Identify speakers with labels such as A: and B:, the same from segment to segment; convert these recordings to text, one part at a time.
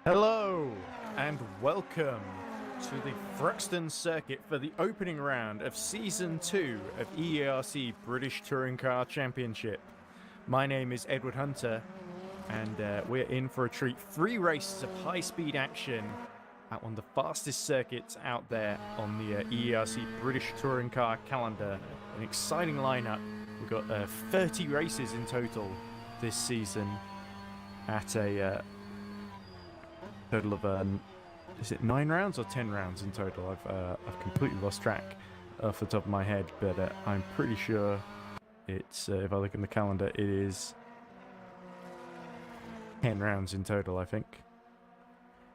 A: Hello and welcome to the Thruxton circuit for the opening round of Season 2 of EERC British Touring Car Championship. My name is Edward Hunter and we're in for a treat. 3 races of high-speed action at one of the fastest circuits out there on the EERC British Touring Car calendar. An exciting lineup. We've got 30 races in total this season at a total of is it 9 rounds or 10 rounds in total? I've completely lost track off the top of my head, but I'm pretty sure it's if I look in the calendar, it is 10 rounds in total, I think.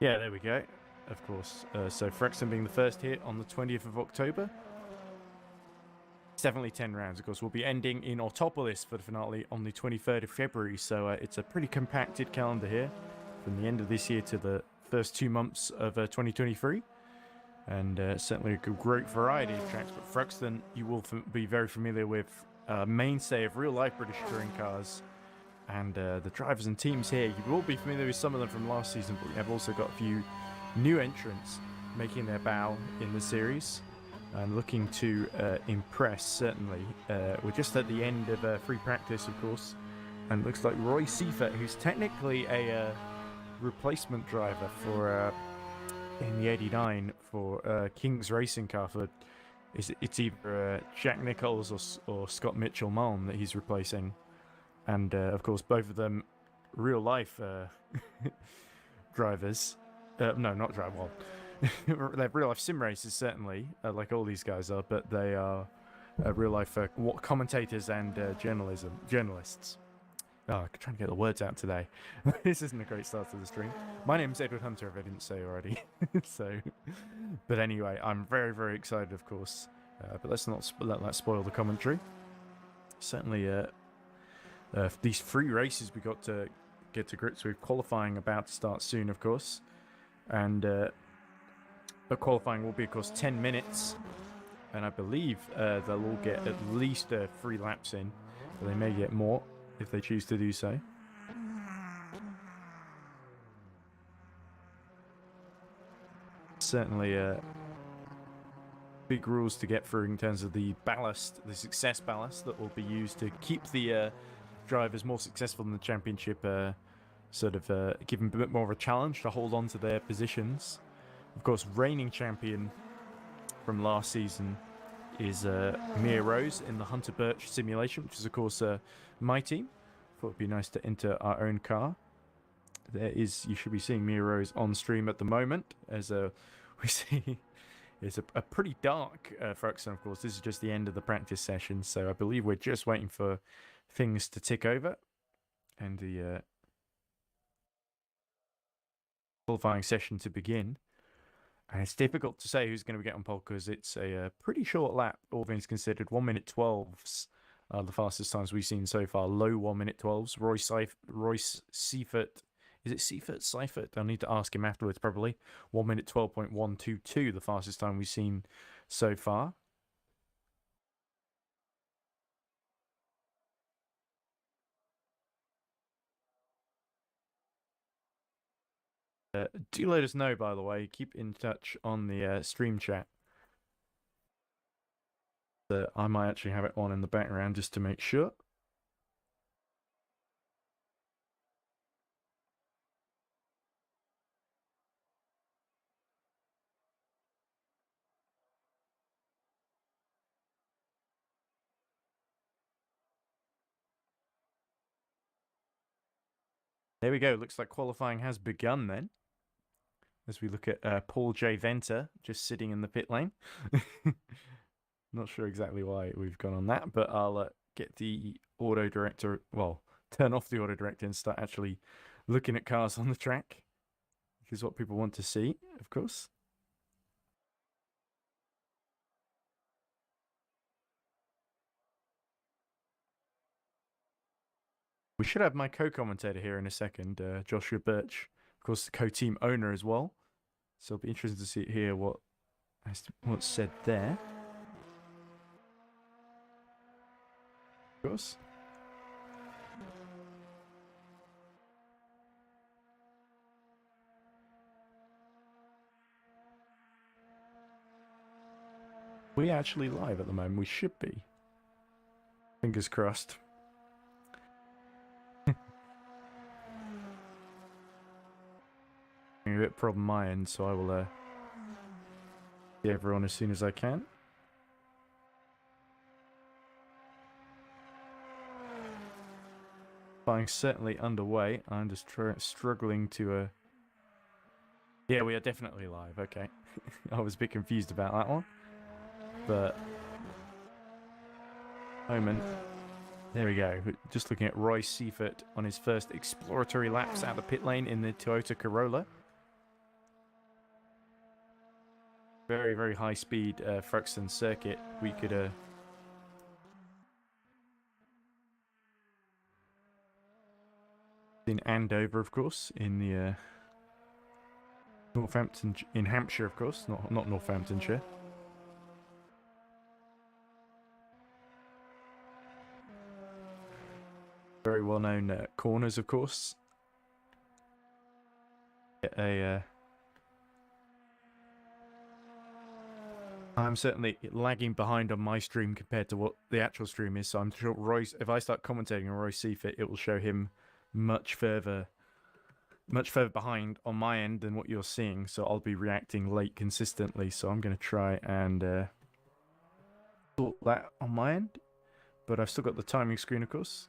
A: Yeah, there we go. Of course. So Thruxton being the first hit on the 20th of October. It's definitely 10 rounds. Of course, we'll be ending in Autopolis for the finale on the 23rd of February. So it's a pretty compacted calendar here from the end of this year to the first 2 months of 2023. And certainly a great variety of tracks. But Thruxton, you will be very familiar with mainstay of real-life British touring cars. And the drivers and teams here, you will be familiar with some of them from last season, but we have also got a few new entrants making their bow in the series and looking to impress, certainly. We're just at the end of free practice, of course, and it looks like Roy Seifert, who's technically a replacement driver for in the 89 for King's Racing Car for it's either Jack Nichols or Scott Mitchell Mullen that he's replacing, and of course both of them real life drivers. No, not drive. Well, they're real life sim racers, certainly, like all these guys are, but they are real life commentators and journalists. Oh, I'm trying to get the words out today. This isn't a great start to the stream. My name's Edward Hunter, if I didn't say already. But anyway, I'm very, very excited, of course. But let's not let that spoil the commentary. Certainly, these 3 races we got to get to grips with. Qualifying about to start soon, of course. And the qualifying will be, of course, 10 minutes. And I believe they'll all get at least 3 laps in. But they may get more if they choose to do so. Certainly big rules to get through in terms of the ballast, the success ballast that will be used to keep the drivers more successful in the championship, sort of give them a bit more of a challenge to hold on to their positions. Of course, reigning champion from last season is Mia Rose in the Hunter Birch simulation, which is, of course, my team. Thought it'd be nice to enter our own car. You should be seeing Mia Rose on stream at the moment, as we see it's a pretty dark Thruxton, of course. This is just the end of the practice session, so I believe we're just waiting for things to tick over and the qualifying session to begin. And it's difficult to say who's going to get on pole because it's a pretty short lap, all things considered. 1 minute 12s are the fastest times we've seen so far. Low 1 minute 12s. Royce Seifert. Is it Seifert? Seifert? I'll need to ask him afterwards, probably. 1 minute 12.122, the fastest time we've seen so far. Do let us know, by the way. Keep in touch on the stream chat. I might actually have it on in the background just to make sure. There we go. Looks like qualifying has begun then. As we look at Paul J. Venter just sitting in the pit lane. Not sure exactly why we've gone on that, but I'll get the auto director, well, turn off the auto director and start actually looking at cars on the track, which is what people want to see, of course. We should have my co-commentator here in a second, Joshua Birch, of course, the co-team owner as well. So it'll be interesting to hear what's said there. Of course. We actually live at the moment. We should be. Fingers crossed. A bit problem my end, so I will see everyone as soon as I can. Flying certainly underway. I'm just struggling to. Yeah, we are definitely live. Okay, I was a bit confused about that one, but moment. There we go. Just looking at Roy Seifert on his first exploratory laps out of the pit lane in the Toyota Corolla. Very, very high speed Thruxton circuit. We could in Andover, of course, in the Northampton, in Hampshire, of course, not Northamptonshire. Very well known corners, of course. I'm certainly lagging behind on my stream compared to what the actual stream is, so I'm sure Royce, if I start commentating on Royce Seifert, it will show him much further behind on my end than what you're seeing, so I'll be reacting late consistently, so I'm going to try and sort that on my end, but I've still got the timing screen, of course.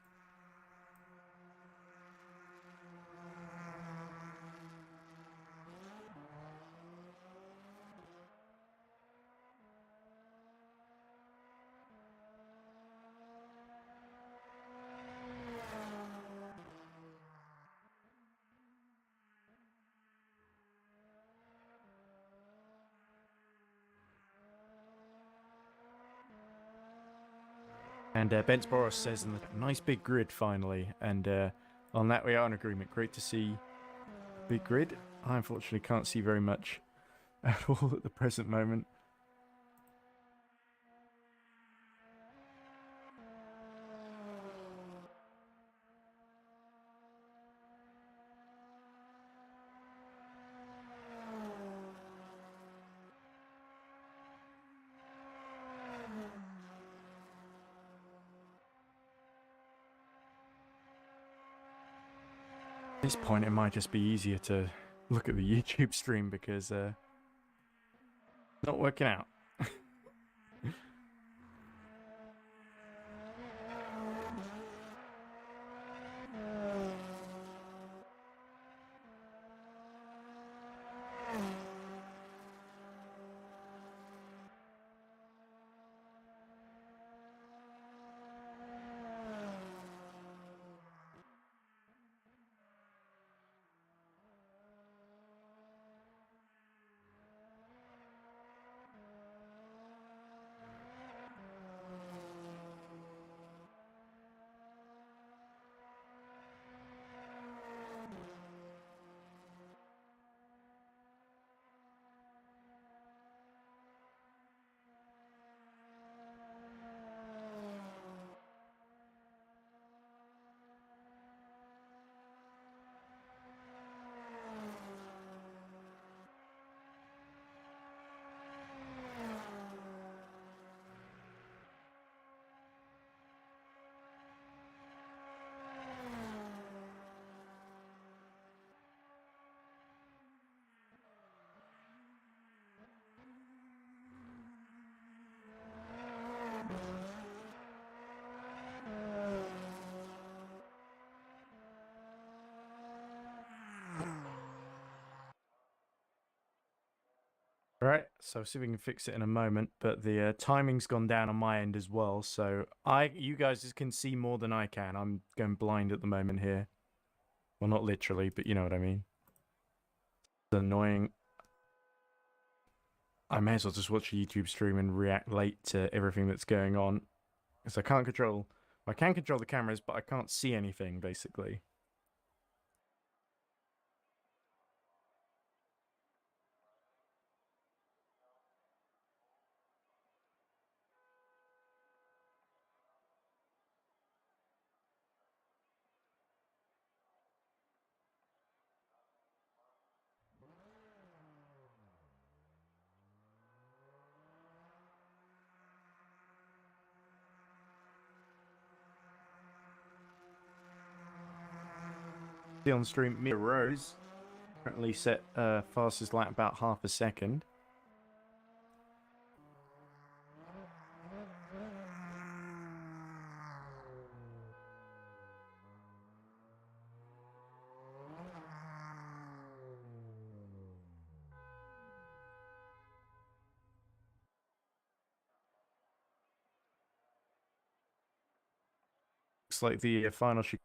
A: And Bence Boris says, nice big grid finally. And on that, we are in agreement. Great to see big grid. I unfortunately can't see very much at all at the present moment. At this point, it might just be easier to look at the YouTube stream because it's not working out. Right, so see if we can fix it in a moment, but the timing's gone down on my end as well, so you guys can see more than I can. I'm going blind at the moment here. Well, not literally, but you know what I mean. It's annoying. I may as well just watch a YouTube stream and react late to everything that's going on, because I can control the cameras, but I can't see anything, basically. See on stream, Mia Rose currently set fastest lap about half a second. Looks like the final should.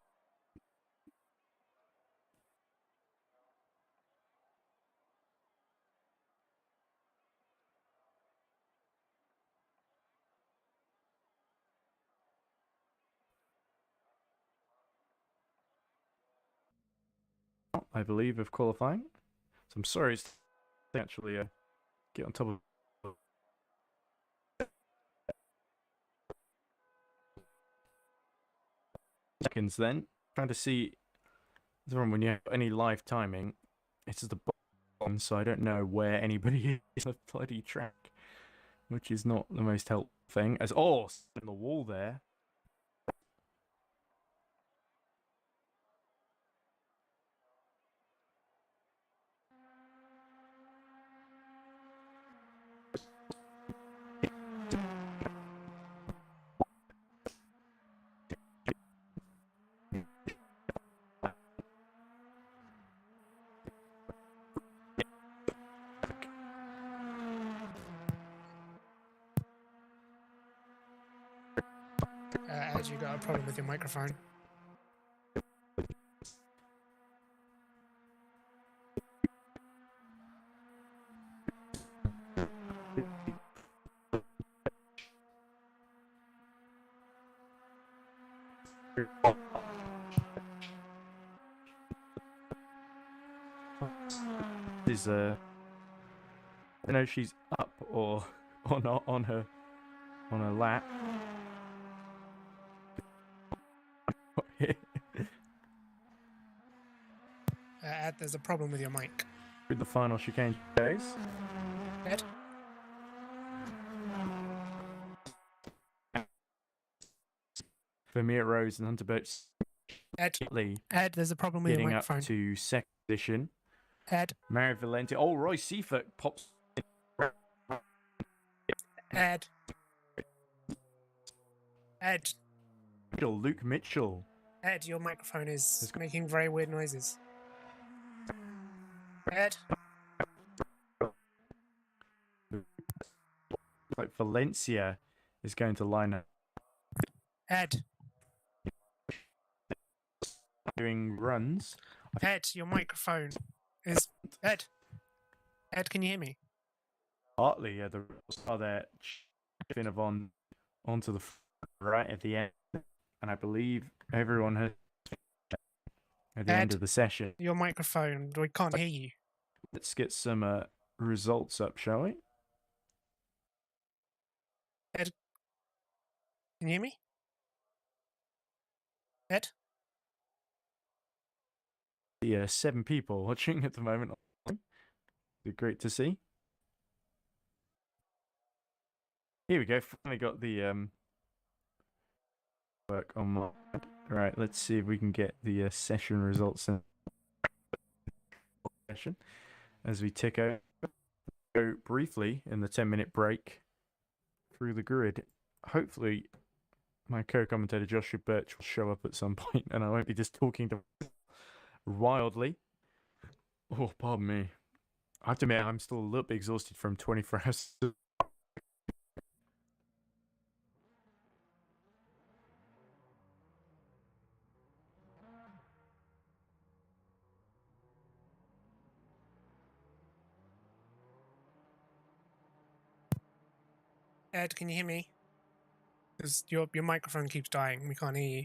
A: I believe, of qualifying. So I'm sorry it's actually get on top of seconds then. Trying to see when you have any live timing. It's the bottom, so I don't know where anybody is on the bloody track, which is not the most helpful thing. As on the wall there.
B: Ed, you got a problem with your microphone.
A: Is I don't know if she's up or not on her lap.
B: Ed, there's a problem with your mic.
A: With the final chicane goes.
B: Ed?
A: For Mia Rose and Hunter Birch.
B: Ed, there's a problem with your
A: getting
B: microphone.
A: Up to second position.
B: Ed?
A: Mario Valenti. Oh, Roy Seifert pops.
B: Ed? Ed?
A: Luke Mitchell.
B: Ed, your microphone is making very weird noises. Ed?
A: Like Valencia is going to line up.
B: Ed?
A: Doing runs.
B: Ed, your microphone is... Ed? Ed, can you hear me?
A: Partly, yeah, the rules are there. Finavon onto the right at the end. And I believe everyone has at the end of the session.
B: Your microphone, we can't hear you.
A: Let's get some results up, shall we?
B: Ed? Can you hear me? Ed?
A: The 7 people watching at the moment. Be great to see. Here we go. Finally got the work on my. Right, let's see if we can get the session results in session as we tick over. Go briefly in the 10-minute break through the grid. Hopefully, my co-commentator Joshua Birch will show up at some point, and I won't be just talking to wildly. Oh, pardon me. I have to admit, I'm still a little bit exhausted from 24 hours.
B: Ed, can you hear me? Because your microphone keeps dying. We can't hear you.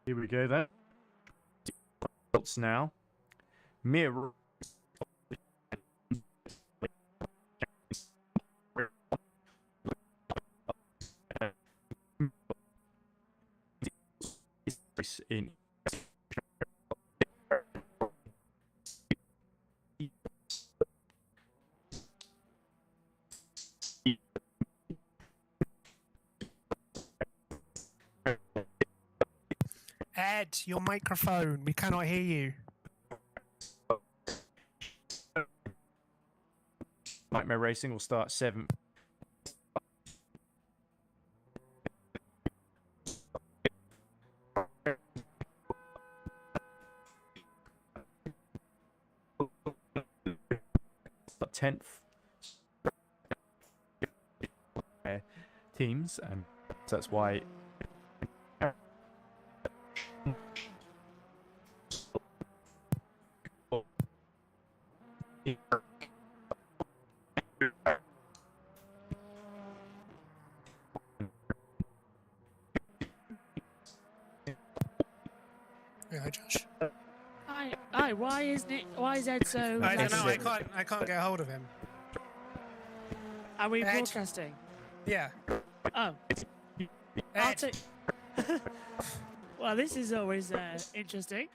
A: Here we go then. Results now. Mia in
B: Ed, your microphone. We cannot hear you.
A: Nightmare Racing will start 7th. But 10th teams, and so that's why.
B: Yeah, Josh.
C: Hi. Why is Ed so?
B: I don't know.
A: That's
B: I can't get hold of him.
C: Are we
B: Ed.
C: broadcasting?
B: Yeah.
C: Oh, I'll
B: Ed.
C: take. Well, this is always interesting.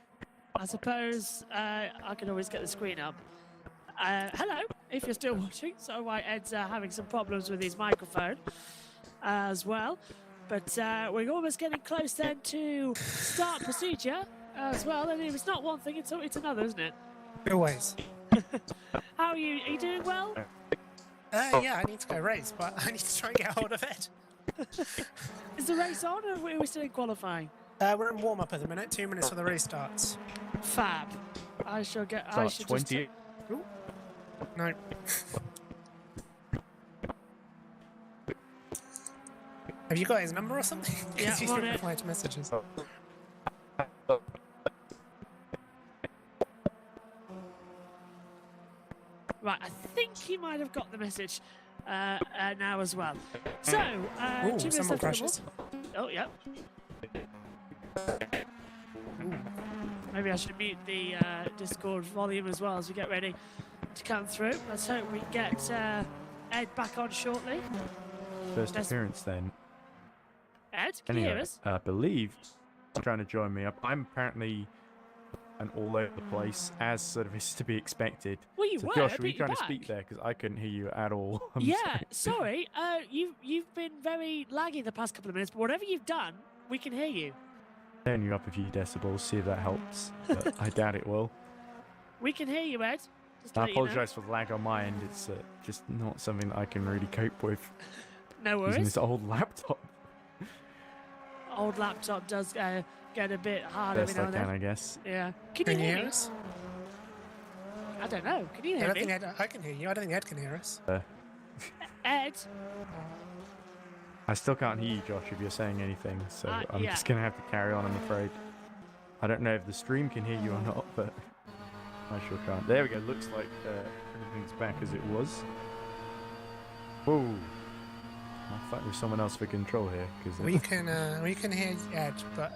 C: I suppose I can always get the screen up. Hello, if you're still watching. So why Ed's having some problems with his microphone as well. But we're almost getting close then to start procedure as well. And if it's not one thing, it's another, isn't it?
B: Always.
C: How are you? Are you doing well?
B: Yeah, I need to go race, but I need to try and get hold of Ed.
C: Is the race on, or are we still in qualifying?
B: We're in warm-up at the minute. 2 minutes for the race starts.
C: Fab. I shall get. I
A: Start
C: should
A: 20.
B: Ooh. No. Have you got his number or something?
C: Yeah,
B: Because he's
C: I'm on
B: not
C: it.
B: replying to messages.
C: Right, I think he might have got the message now as well. So,
B: Ooh,
C: 2 minutes
B: someone
C: left on the
B: crashes.
C: ball. Oh, yeah. Maybe I should mute the Discord volume as well as we get ready to come through. Let's hope we get Ed back on shortly.
A: First
C: That's-
A: appearance then.
C: Ed, can you hear
A: Anyway,
C: us?
A: I believe he's trying to join me up. I'm apparently an all over the place, as sort of is to be expected.
C: Well, you
A: So
C: were.
A: Josh,
C: but
A: were you
C: you're
A: trying to speak
C: back.
A: there? Because I couldn't hear you at all. I'm
C: Yeah,
A: sorry.
C: sorry. You've been very laggy the past couple of minutes, but whatever you've done, we can hear you.
A: Turn you up a few decibels, see if that helps. But I doubt it will.
C: We can hear you, Ed. Just to
A: I
C: let you know.
A: apologise for the lag on my end. It's just not something that I can really cope with
C: No
A: using
C: worries.
A: this old laptop.
C: Old laptop does get a bit hard every
A: Best
C: now
A: I
C: and
A: can,
C: then.
A: I guess.
C: Yeah. Can
B: Can
C: you
B: you
C: hear
B: hear
C: me?
B: us?
C: I don't know. Can you
B: I
C: hear
B: don't
C: me?
B: think Ed, I can hear you. I don't think Ed can hear us.
C: Ed?
A: I still can't hear you, Josh, if you're saying anything. So I'm
C: yeah.
A: just going to have to carry on, I'm afraid. I don't know if the stream can hear you or not, but I sure can't. There we go. Looks like everything's back as it was. Whoa. I thought there was someone else for control here. Because
B: We can hear Ed, but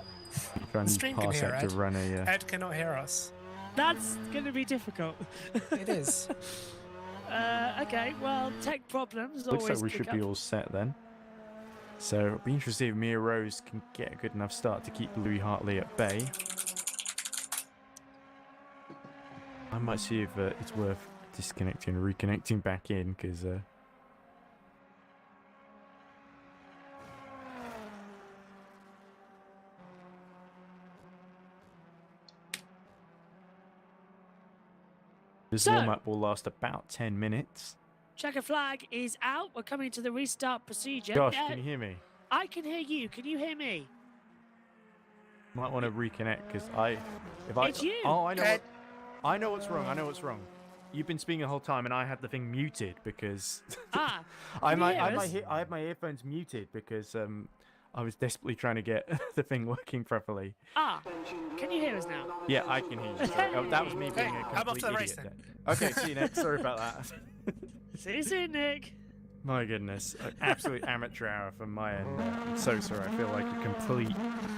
A: trying
B: the
A: to
B: stream can
A: pass
B: hear
A: out to
B: Ed.
A: run a...
B: Ed cannot hear us.
C: That's going to be difficult.
B: It is.
C: Okay, well, tech problems
A: Looks
C: always
A: like we
C: kick
A: should
C: up.
A: be all set then. So it'll be interesting if Mia Rose can get a good enough start to keep Louis Hartley at bay. I might see if it's worth disconnecting and reconnecting back in, because... This
C: So-
A: warm-up will last about 10 minutes.
C: Checker flag is out. We're coming to the restart procedure.
A: Josh,
C: Yeah,
A: can you hear me?
C: I can hear you. Can you hear me?
A: Might want to reconnect, because
C: It's you.
A: Oh, I know.
B: Ed.
A: I know what's wrong. I know what's wrong. You've been speaking the whole time, and I had the thing muted because
C: Ah,
A: I
C: can you hear
A: had
C: us?
A: my earphones muted because I was desperately trying to get the thing working properly.
C: Can you hear us now?
A: Yeah, I can hear you. Sorry. Oh, that was me being a
B: Hey, I'm off
A: complete
B: to the race
A: idiot there. Okay, see you next. Sorry about that.
C: See you soon, Nick.
A: My goodness, absolute amateur hour from my end. I'm so sorry. I feel like a complete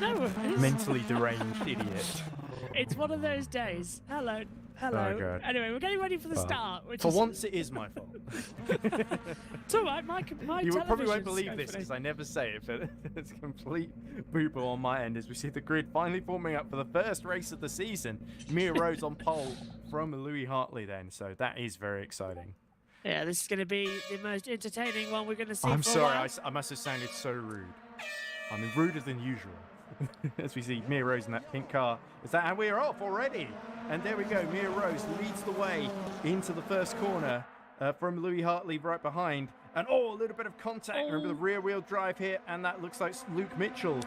C: No worries.
A: mentally deranged idiot.
C: It's one of those days. Hello. Hello.
A: Oh, God.
C: Anyway, we're getting ready for the
A: Well,
C: start. Which
A: For
C: is,
A: once, it is my fault.
C: It's all right. My
A: You probably won't
C: television's
A: believe
C: going
A: this
C: for
A: because I never say it, but it's a complete booble on my end as we see the grid finally forming up for the first race of the season. Mia Rose on pole from Louis Hartley then, so that is very exciting.
C: Yeah, this is going to be the most entertaining one we're going to see
A: I'm
C: for a
A: sorry,
C: while.
A: I must have sounded so rude. I mean, ruder than usual. as we see Mia Rose in that pink car. Is that, and we're off already. And there we go. Mia Rose leads the way into the first corner from Louis Hartley right behind. And a little bit of contact. Remember the rear wheel drive here, and that looks like Luke Mitchell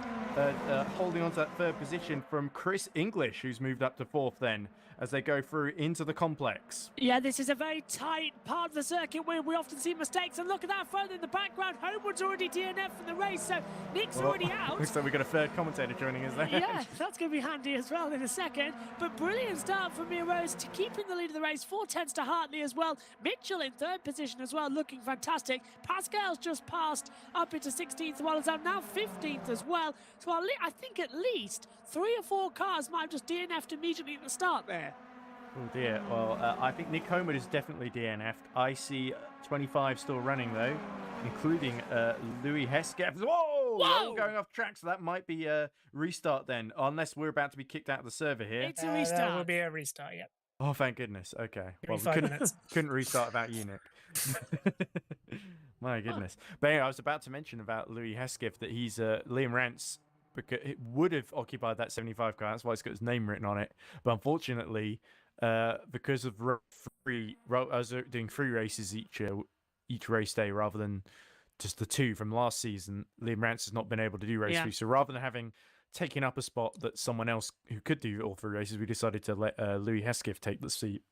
A: holding on to that third position from Chris English, who's moved up to fourth then as they go through into the complex.
C: Yeah, this is a very tight part of the circuit where we often see mistakes. And look at that further in the background. Homewood's already DNF from the race, so Nick's already out.
A: Looks like we've got a third commentator joining us there.
C: Yeah, that's going to be handy as well in a second. But brilliant start from Mia Rose to keep in the lead of the race. 4/10 to Hartley as well. Mitchell in third position as well, looking fantastic. Pascal's just passed up into 16th, while it's now 15th as well. So I think at least 3 or 4 cars might have just DNF'd immediately at the start there.
A: Oh dear. Well, I think Nick Homer is definitely DNF'd. I see 25 still running though, including Louis Hesketh. Whoa! We're all going off track, so that might be a restart then, unless we're about to be kicked out of the server here.
C: It's a restart.
B: That will be a restart, yeah.
A: Oh, thank goodness. Okay.
B: Well,
A: we couldn't restart without you, Nick. My goodness. But anyway, I was about to mention about Louis Hesketh that he's Liam Rance, because it would have occupied that 75 car. That's why it's got his name written on it. But unfortunately, because of doing 3 races each race day rather than just the 2 from last season, Liam Rance has not been able to do race 3. So rather than having taken up a spot that someone else who could do all 3 races, we decided to let Louis Hesketh take the seat.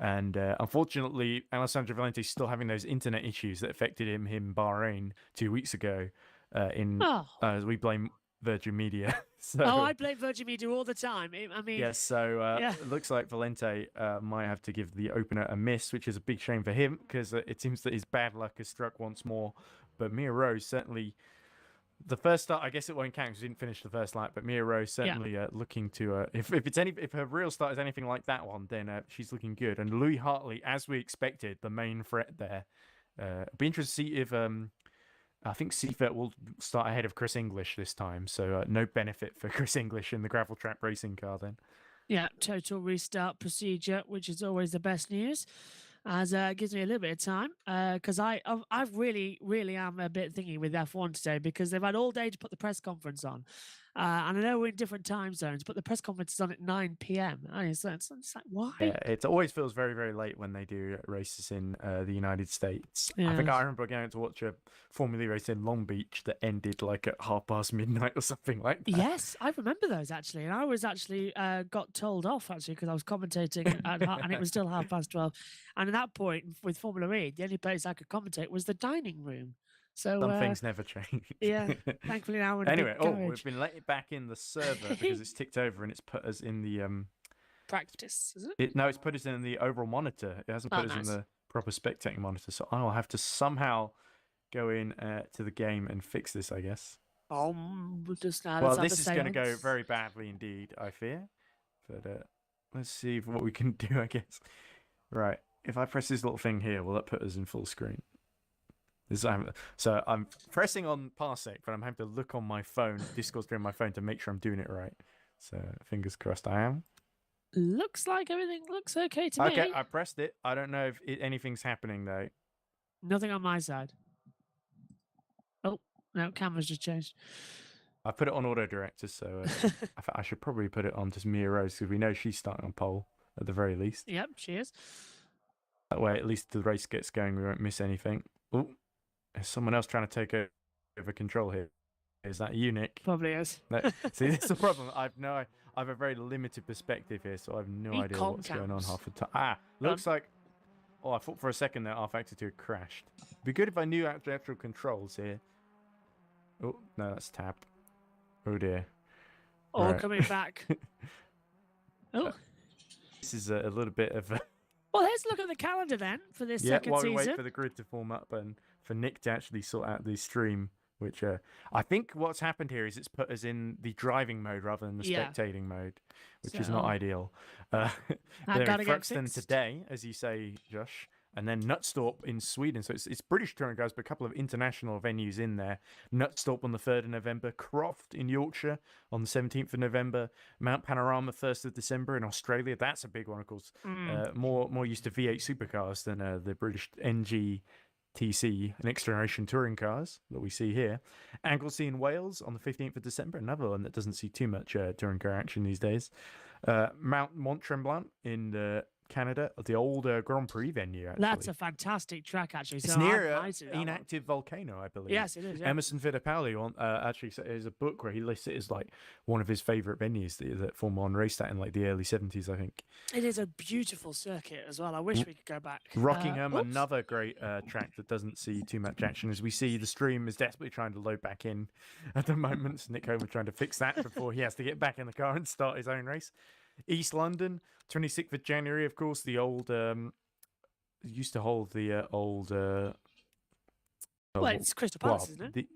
A: And unfortunately, Alessandro Valente is still having those internet issues that affected him in Bahrain 2 weeks ago. We blame Virgin Media. So,
C: I blame Virgin Media all the time. I mean,
A: yes. So it looks like Valente might have to give the opener a miss, which is a big shame for him because it seems that his bad luck has struck once more. But Mia Rose certainly. The first start, I guess it won't count because she didn't finish the first lap, but Mia Rose certainly looking to if her real start is anything like that one, then she's looking good. And Louis Hartley, as we expected, the main threat there. It'll be interesting to see if I think Seifert will start ahead of Chris English this time, so no benefit for Chris English in the gravel trap racing car then.
C: Yeah, total restart procedure, which is always the best news. As it gives me a little bit of time because I really am a bit thingy with F1 today because they've had all day to put the press conference on. And I know we're in different time zones, but the press conference is on at 9 p.m. It's like, why?
A: Yeah, it always feels very, very late when they do races in the United States. Yeah. I think I remember going to watch a Formula E race in Long Beach that ended like at midnight or something like that.
C: Yes, I remember those actually. And I was actually got told off actually because I was commentating and it was still 12:30. And at that point with Formula E, the only place I could commentate was the dining room. So
A: some things never change.
C: Yeah, thankfully now.
A: Anyway, we've been let back in the server because it's ticked over and it's put us in the
C: practice. Is it?
A: No, it's put us in the overall monitor. It hasn't put us in the proper spectating monitor. So I'll have to somehow go in to the game and fix this, I guess.
C: Just now.
A: Well, this is going to go very badly indeed, I fear. But let's see what we can do, I guess. Right, if I press this little thing here, will that put us in full screen? So I'm pressing on Parsec, but I'm having to look on my phone, Discord stream on my phone to make sure I'm doing it right. So fingers crossed I am.
C: Looks like everything looks okay to me.
A: Okay, I pressed it. I don't know if anything's happening though.
C: Nothing on my side. Oh, no, camera's just changed.
A: I put it on auto director, so I should probably put it on just Mia Rose because we know she's starting on pole at the very least.
C: Yep, she is.
A: That way, at least the race gets going, we won't miss anything. Oh. There's someone else trying to take over control here. Is that you, Nick?
C: Probably is.
A: No, see, this is the problem. I have a very limited perspective here, so I have no idea what's going on half the time. Looks like... Oh, I thought for a second that R-Factor 2 crashed. It'd be good if I knew actual controls here. Oh, no, that's tab. Oh, dear.
C: Oh, right. Coming back. Oh.
A: This is a little bit of...
C: Well, let's look at the calendar then for this second
A: while
C: season.
A: We wait for the grid to form up and for Nick to actually sort out the stream, which I think what's happened here is it's put us in the driving mode rather than the spectating mode, which is not ideal. They're in Thruxton today, as you say, Josh, and then Knutstorp in Sweden. So it's British touring guys, but a couple of international venues in there. Knutstorp on the 3rd of November, Croft in Yorkshire on the 17th of November, Mount Panorama 1st of December in Australia. That's a big one, of course. More used to V8 supercars than the British NGT BTCC Next Generation Touring Cars that we see here. Anglesey in Wales on the 15th of December, another one that doesn't see too much touring car action these days. Mount Mont-Tremblant in Canada, the old Grand Prix venue, actually.
C: That's a fantastic track, actually.
A: It's
C: So
A: near
C: I might do that one.
A: inactive volcano, I believe.
C: Yes, it is. Yeah.
A: Emerson Fittipaldi actually there's a book where he lists it as like one of his favourite venues that Formula One raced at in like the early 70s, I think.
C: It is a beautiful circuit as well. I wish we could go back.
A: Rockingham,
C: Oops.
A: another great track that doesn't see too much action. As we see, the stream is desperately trying to load back in at the moment. So Nick Homer trying to fix that before he has to get back in the car and start his own race. East London, 26th of January, of course, the old used to hold the old
C: Well, it's Crystal Palace, isn't it?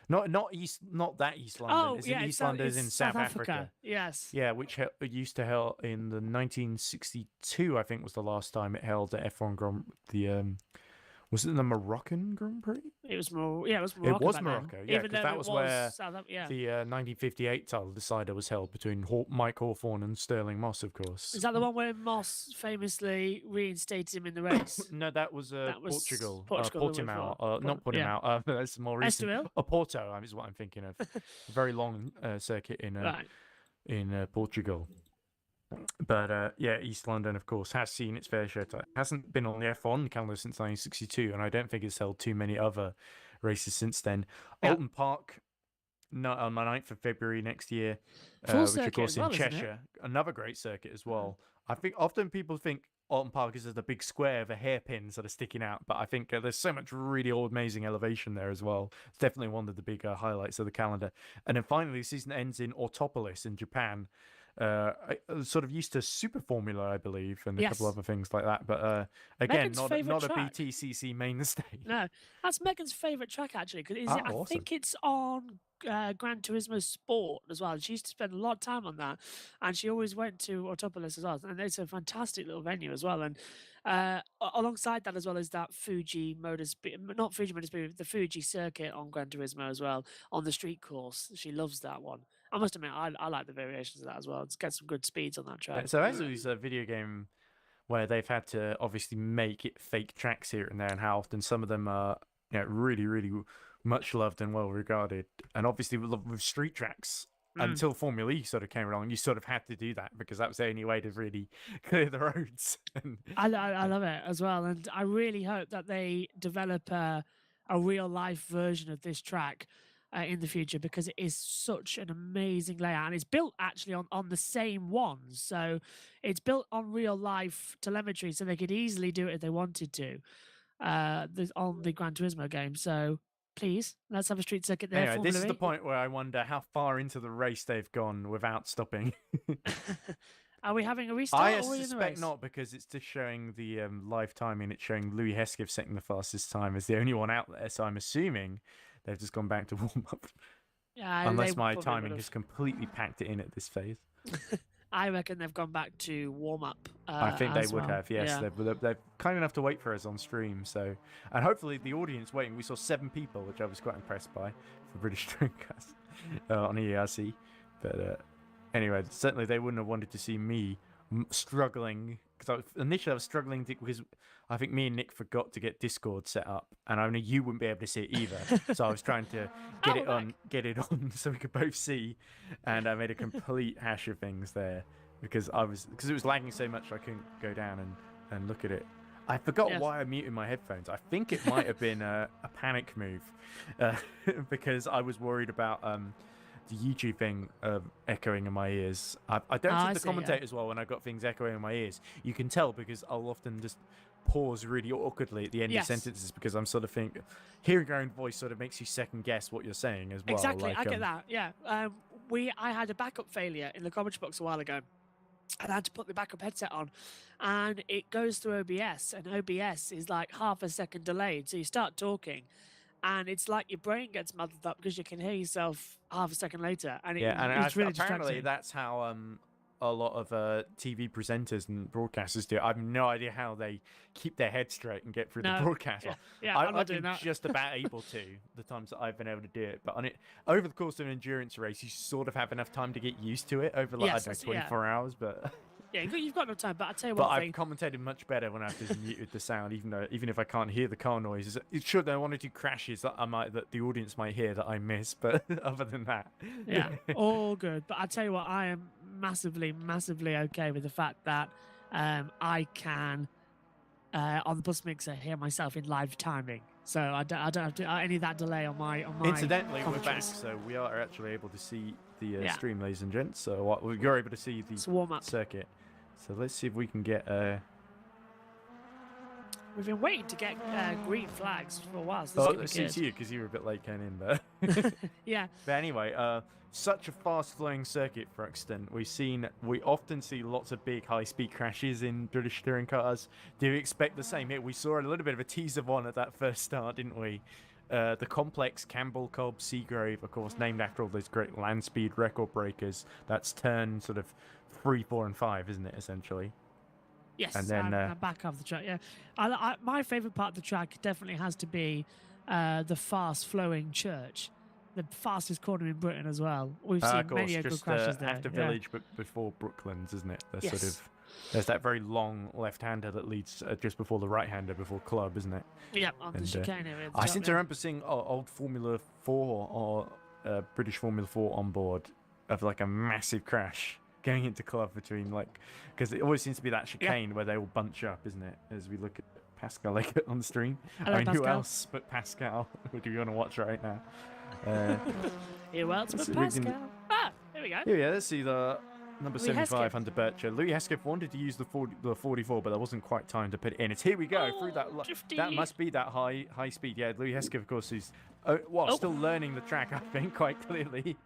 A: Not that East London.
C: Oh,
A: it's
C: yeah,
A: in East London, is in South Africa.
C: Yes.
A: Yeah, which used to held in the 1962, I think was the last time it held the F1 Grand. Was it the Moroccan Grand Prix?
C: It was Morocco. Yeah, it was Morocco.
A: It was
C: back
A: Morocco.
C: then.
A: Yeah,
C: Even
A: because
C: though
A: that
C: it
A: was where
C: yeah.
A: the 1958 title decider was held between Mike Hawthorne and Sterling Moss, of course.
C: Is that the one where Moss famously reinstated him in the race?
A: No, that was Portugal.
C: Portimao.
A: Not Portimao. That's more recent.
C: Estoril?
A: Porto is what I'm thinking of. A very long circuit in Portugal. But yeah, East London, of course, has seen its fair share. Hasn't been on the F1 calendar since 1962, and I don't think it's held too many other races since then.
C: Yeah.
A: Alton Park, on the 9th of February next year,
C: Full
A: which of course
C: circuit as well,
A: in
C: isn't it?
A: Cheshire, another great circuit as well. I think often people think Alton Park is just a big square of a hairpins that are sticking out, but I think there's so much really amazing elevation there as well. It's definitely one of the big highlights of the calendar. And then finally, the season ends in Autopolis in Japan. Sort of used to Super Formula, I believe, and a couple other things like that. But again,
C: Megan's
A: not a
C: track.
A: BTCC mainstay.
C: No, that's Megan's favourite track, actually. Cause I
A: Awesome.
C: think it's on Gran Turismo Sport as well. She used to spend a lot of time on that, and she always went to Autopolis as well. And it's a fantastic little venue as well. And alongside that as well is that Fuji Motorsport, not Fuji Motorsport, the Fuji circuit on Gran Turismo as well, on the street course. She loves that one. I must admit, I like the variations of that as well. It's got some good speeds on that track.
A: So as is a video game where they've had to obviously make it fake tracks here and there, and how often some of them are really, really much loved and well regarded. And obviously with street tracks, until Formula E sort of came along, you sort of had to do that because that was the only way to really clear the roads.
C: I love it as well. And I really hope that they develop a real life version of this track in the future, because it is such an amazing layout, and it's built actually on the same ones. So it's built on real life telemetry, so they could easily do it if they wanted to on the Gran Turismo game. So please, let's have a street circuit there.
A: Anyway, this is the
C: Formula E.
A: point where I wonder how far into the race they've gone without stopping.
C: Are we having a restart?
A: I
C: or are we in the
A: suspect
C: race?
A: not, because it's just showing the live timing. It's showing Louis Hesketh setting the fastest time as the only one out there. So I'm assuming they've just gone back to warm up.
C: Yeah,
A: Unless
C: they
A: my
C: probably
A: timing
C: would've.
A: has completely packed it in at this phase.
C: I reckon they've gone back to warm up.
A: I think they
C: as
A: would
C: well.
A: have, yes.
C: Yeah.
A: They're kind enough to wait for us on stream. So, and hopefully the audience waiting. We saw 7 people, which I was quite impressed by for British Dreamcast on EERC. But anyway, certainly they wouldn't have wanted to see me struggling, because initially I was struggling because I think me and Nick forgot to get Discord set up, and I know you wouldn't be able to see it either. So I was trying to get it on so we could both see, and I made a complete hash of things there because it was lagging so much I couldn't go down and look at it. I forgot why I muted my headphones. I think it might have been a panic move because I was worried about the YouTube thing echoing in my ears. I don't think the commentators well when I've got things echoing in my ears. You can tell because I'll often just pause really awkwardly at the end of sentences because I'm sort of hearing your own voice sort of makes you second guess what you're saying as well.
C: Exactly, I get that. Yeah, I had a backup failure in the commentary box a while ago, and I had to put the backup headset on, and it goes through OBS, and OBS is like half a second delayed. So you start talking, and it's like your brain gets muddled up because you can hear yourself half a second later, and it's really
A: apparently
C: distracting.
A: that's how a lot of TV presenters and broadcasters do it. I have no idea how they keep their head straight and get through the broadcast.
C: I'm not doing
A: been
C: that.
A: just about able to the times that I've been able to do it, but over the course of an endurance race, you sort of have enough time to get used to it over I don't know, 24 hours. But
C: Yeah, you've got no time. But I tell you
A: But
C: what,
A: I've commentated much better when I've just muted the sound, even if I can't hear the car noises. Sure, there are one or two crashes that the audience might hear that I miss, but other than that,
C: yeah, all good. But I tell you what, I am massively, massively okay with the fact that I can on the bus mixer hear myself in live timing, so I don't have to any of that delay on my.
A: Incidentally, we're back,
C: commentaries.
A: so we are actually able to see the
C: Yeah.
A: stream, ladies and gents. So you're able to see the
C: It's a warm up.
A: circuit. So let's see if we can get.
C: We've been waiting to get green flags for a while. So this is
A: Oh,
C: gonna
A: it
C: be
A: suits
C: good.
A: you because you were a bit late getting in there.
C: Yeah.
A: But anyway, such a fast-flowing circuit, Thruxton. We often see lots of big high-speed crashes in British touring cars. Do you expect the same here? We saw a little bit of a tease of one at that first start, didn't we? The complex Campbell Cobb Seagrave, of course, named after all those great land speed record breakers. That's turn sort of 3, 4, and 5, isn't it? Essentially.
C: Yes,
A: And then,
C: I'm back off the track. Yeah, my favourite part of the track definitely has to be the fast-flowing church, the fastest corner in Britain as well. We've seen
A: Of course,
C: many good
A: just
C: crashes there.
A: after
C: yeah.
A: Village, but before Brooklands, isn't it? There's
C: Yes.
A: sort of there's that very long left-hander that leads just before the right-hander before Club, isn't it?
C: Yeah, on the
A: And,
C: chicane area. at the
A: I
C: top,
A: seem to
C: yeah.
A: remember seeing old Formula 4 or British Formula 4 on board of like a massive crash going into Club between because it always seems to be that chicane where they all bunch up, isn't it? As we look at Pascal Leggett on the stream.
C: Hello,
A: I mean, who
C: Pascal.
A: else but Pascal would you want to watch right now?
C: Who else but
A: so we can-
C: Pascal? Ah, here we go.
A: Yeah, let's see the number
C: Louis
A: 75
C: Hesketh.
A: Hunter Bircher. Louis Hesketh wanted to use the 44, but there wasn't quite time to put it in. It's here we go through that.
C: Oh, drifty.
A: That must be that high speed. Yeah, Louis Hesketh, of course, is still learning the track. I think quite clearly.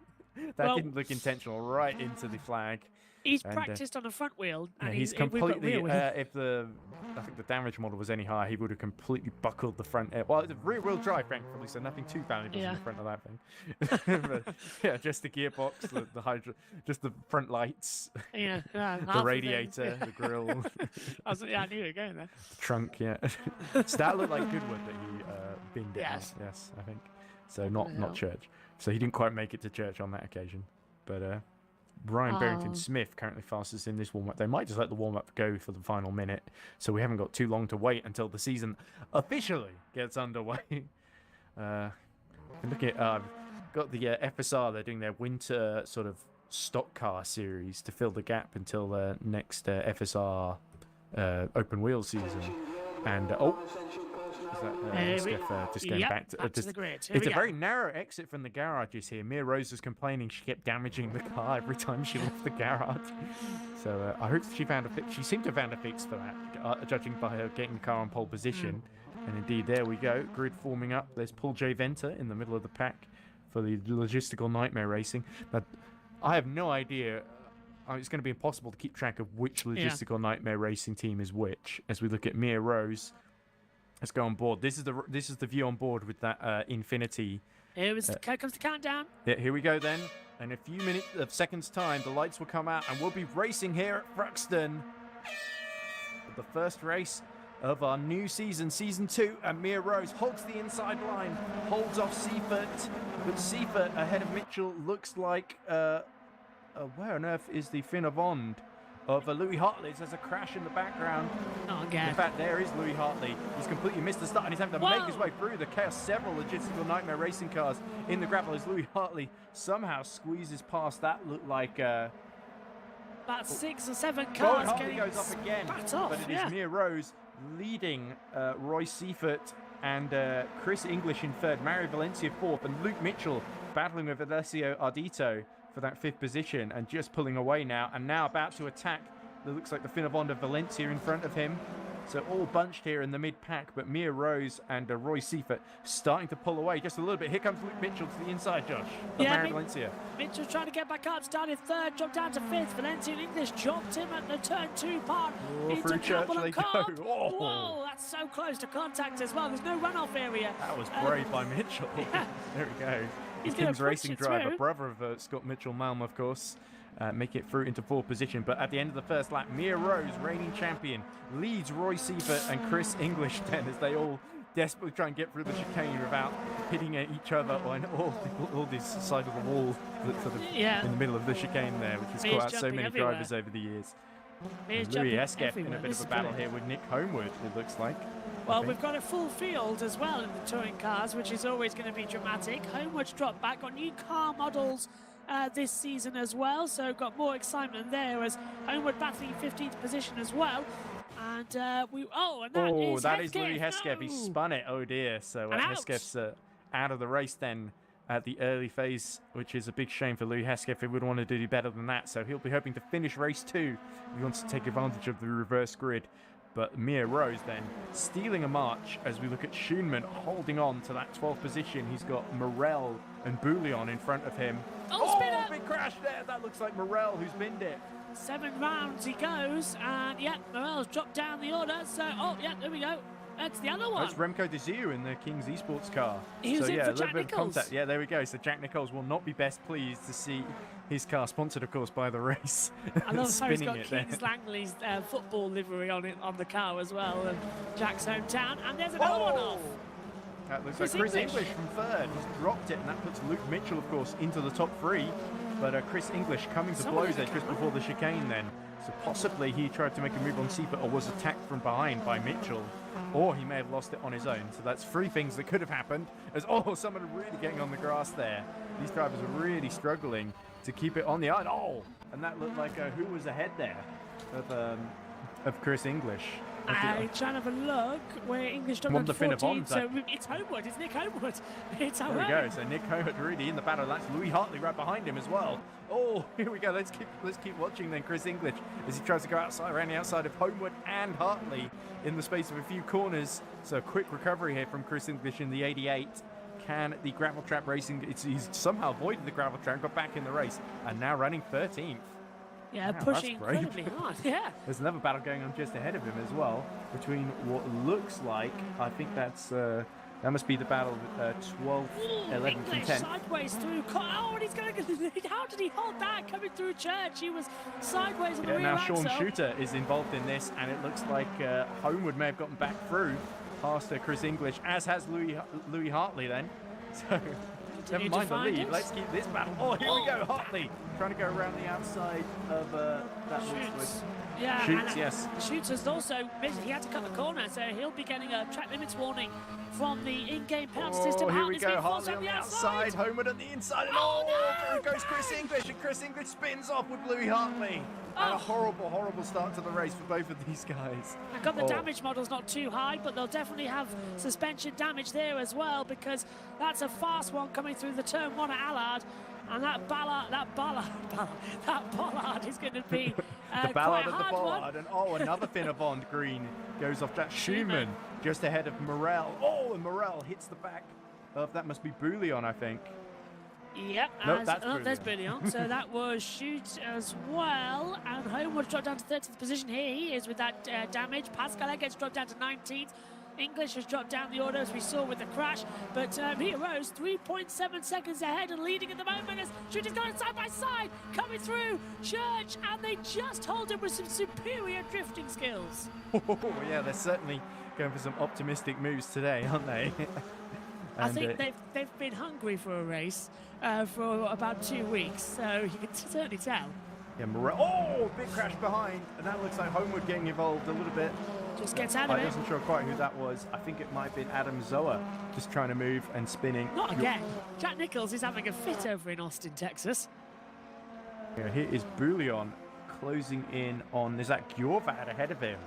A: That
C: Well-
A: didn't look intentional. Right into the flag.
C: He's
A: And,
C: practiced on the front wheel,
A: Yeah,
C: and
A: he's
C: we've got
A: completely.
C: rear wheel.
A: I think the damage model was any higher, he would have completely buckled the front end. Well, it's a rear-wheel drive, thankfully, so nothing too valuable in
C: Yeah.
A: the front of that thing. But, yeah, just the gearbox, just the front lights,
C: Yeah,
A: the radiator, the grille,
C: I knew you were going there.
A: the trunk. Yeah, so that looked like Goodwood that he binned it.
C: Yes.
A: Yes, I think. So not
C: hell?
A: church. So he didn't quite make it to church on that occasion, but. Ryan Barrington Smith currently fastest in this warm-up. They might just let the warm-up go for the final minute, so we haven't got too long to wait until the season officially gets underway. Look at got the FSR. They're doing their winter sort of stock car series to fill the gap until the next FSR open wheel season. And is that just going back to
C: the grid. Here
A: it's
C: we
A: a
C: go.
A: very narrow exit from the garages here. Mia Rose was complaining she kept damaging the car every time she left the garage. So I hope she found a fix. She seemed to have found a fix for that, judging by her getting the car on pole position. And indeed, there we go. Grid forming up. There's Paul J. Venter in the middle of the pack for the logistical nightmare racing. But I have no idea. It's going to be impossible to keep track of which logistical nightmare racing team is which. As we look at Mia Rose. Let's go on board. This is the view on board with that Infinity.
C: Here comes the countdown.
A: Yeah, here we go then. In a few seconds time, the lights will come out and we'll be racing here at Thruxton. The first race of our new season, Season 2, and Mia Rose holds the inside line, holds off Seifert, but Seifert ahead of Mitchell looks like, where on earth is the Finn of Ond? Of Louis Hartley. There's a crash in the background.
C: Oh,
A: In
C: God.
A: fact, there is Louis Hartley. He's completely missed the start and he's having to make his way through the chaos. Several logistical nightmare racing cars in the grapple as Louis Hartley somehow squeezes past that. Looked like
C: About 6 or 7
A: Gold
C: cars
A: Hartley
C: getting
A: goes off again,
C: spat off.
A: but it is
C: Yeah.
A: Mia Rose leading Roy Seifert and Chris English in third, Mario Valencia fourth, and Luke Mitchell battling with Alessio Ardito for that fifth position and just pulling away now, and now about to attack. It looks like the Finn of Honda Valencia in front of him. So all bunched here in the mid-pack, but Mia Rose and Roy Seifert starting to pull away just a little bit. Here comes Luke Mitchell to the inside, Josh, of
C: Yeah,
A: Mario Valencia.
C: Mitchell trying to get back up, started third, dropped down to fifth. Valencia and English dropped him at the turn 2 part into
A: through Church
C: Campbell
A: they
C: and
A: go.
C: Cobb.
A: Oh.
C: Whoa, that's so close to contact as well. There's no runoff area.
A: That was brave by Mitchell. There we go.
C: He's
A: The
C: gonna
A: King's
C: push
A: Racing
C: it
A: driver,
C: through.
A: brother of Scott Mitchell Malm, of course. Make it through into fourth position, but at the end of the first lap, Mia Rose, reigning champion, leads Roy Seifert and Chris English then as they all desperately try and get through the chicane without hitting at each other on all this side of the wall that's sort of in the middle of the chicane there, which has
C: He's
A: caught out so
C: jumping
A: many
C: everywhere.
A: drivers over the years.
C: Here's
A: Louis
C: jumping
A: Eskeff in a
C: everywhere.
A: bit
C: This
A: of a
C: is
A: battle
C: brilliant.
A: here with Nick Homewood, it looks like. I
C: Well,
A: think.
C: we've got a full field as well in the touring cars, which is always going to be dramatic. Homewood's dropped back, got new car models this season as well, so got more excitement there as Homewood battling 15th position as well. And that is
A: Louis
C: Hesketh.
A: Hesketh. He
C: No!
A: spun it. Oh dear. So
C: And out.
A: Hesketh's out of the race then at the early phase, which is a big shame for Louis Hesketh. He would want to do better than that. So he'll be hoping to finish race 2. He wants to take advantage of the reverse grid. But Mia Rose then stealing a march as we look at Schoenman holding on to that 12th position. He's got Morel and Bouillon in front of him.
C: Spinner!
A: Big crash there. That looks like Morel who's binned it.
C: 7 rounds he goes, and Morel's dropped down the order. So, there we go. That's the other one.
A: That's Remco de Zieu in the King's Esports car.
C: He was
A: so
C: in
A: yeah,
C: for
A: a little
C: Jack
A: bit of
C: Nicholls.
A: contact. Yeah, there we go. So Jack Nicholls will not be best pleased to see his car sponsored, of course, by the race.
C: I love how he's
A: Spinning
C: got
A: it there.
C: Kings Langley's football livery on it on the car as well, and Jack's hometown. And there's another one off.
A: That looks
C: Chris
A: like Chris
C: English.
A: English from third. He's dropped it, and that puts Luke Mitchell, of course, into the top 3. But Chris English coming to
C: Someone
A: blows
C: in
A: there
C: the
A: just
C: camera.
A: before the chicane then. So possibly he tried to make a move on Seifert or was attacked from behind by Mitchell. Or he may have lost it on his own. So that's 3 things that could have happened. As someone really getting on the grass there. These drivers are really struggling to keep it on the iron. And that looked like who was ahead there of Chris English.
C: I'm trying to have a look where English
A: On
C: dropped
A: the
C: down to 14.
A: Finnebond,
C: So it's Homewood. It's Nick Homewood. It's
A: There
C: Homewood.
A: we go. So Nick Homewood really in the battle. That's Louis Hartley right behind him as well. Oh, here we go. Let's keep watching then. Chris English as he tries to go around the outside of Homewood and Hartley in the space of a few corners. So a quick recovery here from Chris English in the 88. Can the gravel trap racing? He's somehow avoided the gravel trap, got back in the race, and now running 13th.
C: Yeah,
A: Wow,
C: pushing
A: that's great.
C: incredibly hard. Yeah.
A: There's another battle going on just ahead of him as well, between what looks like, I think that's that must be the battle of 12, 11 from
C: English
A: 10.
C: sideways through. And he's going to. How did he hold that coming through church? He was sideways on the
A: Yeah,
C: rear
A: now Sean
C: axle.
A: Shooter is involved in this, and it looks like Homewood may have gotten back through past Chris English, as has Louis Hartley then. So never
C: Continue to
A: mind the
C: find
A: lead.
C: us.
A: Let's keep this battle. Oh, here we go. Hartley trying to go around the outside of that.
C: Shoots. Yeah,
A: Shoots,
C: and,
A: yes.
C: Shoots has also he had to cut the corner, so he'll be getting a track limits warning from the in-game penalty system.
A: Oh, here we
C: Hartley's
A: go.
C: been forced
A: Hartley
C: on
A: on
C: the
A: the outside, Homewood on the inside, and
C: Oh, no!
A: there goes Chris English, and Chris English spins off with Louis Hartley. And a horrible, horrible start to the race for both of these guys.
C: I got the damage model's not too high, but they'll definitely have suspension damage there as well, because that's a fast one coming through the turn 1 at Allard. And that Ballard is going to be
A: The Ballard
C: quite a
A: of the
C: hard
A: Bollard,
C: one.
A: and another Finnebond green goes off that Schumann just ahead of Morel. And Morel hits the back of, that must be Bouillon, I think.
C: Yep,
A: Nope, that's
C: there's Bouillon. So that was Shoot as well. And Homewood dropped down to 13th position. Here he is with that damage. Pascal gets dropped down to 19th. English has dropped down the order as we saw with the crash. But Mia Rose 3.7 seconds ahead and leading at the moment as Shoot is going side by side, coming through Church. And they just hold him with some superior drifting skills.
A: Oh, yeah, they're certainly going for some optimistic moves today, aren't they?
C: I think they've been hungry for a race for about 2 weeks, so you can certainly tell.
A: Yeah, Morel. Big crash behind, and that looks like Homewood getting involved a little bit.
C: Just gets out of
A: I
C: it.
A: wasn't sure quite who that was. I think it might have been Adam Zoa, just trying to move and spinning.
C: Not again. Jack Nicholls is having a fit over in Austin, Texas.
A: Yeah, here is Bouillon closing in on, is that Gjorvad ahead of him?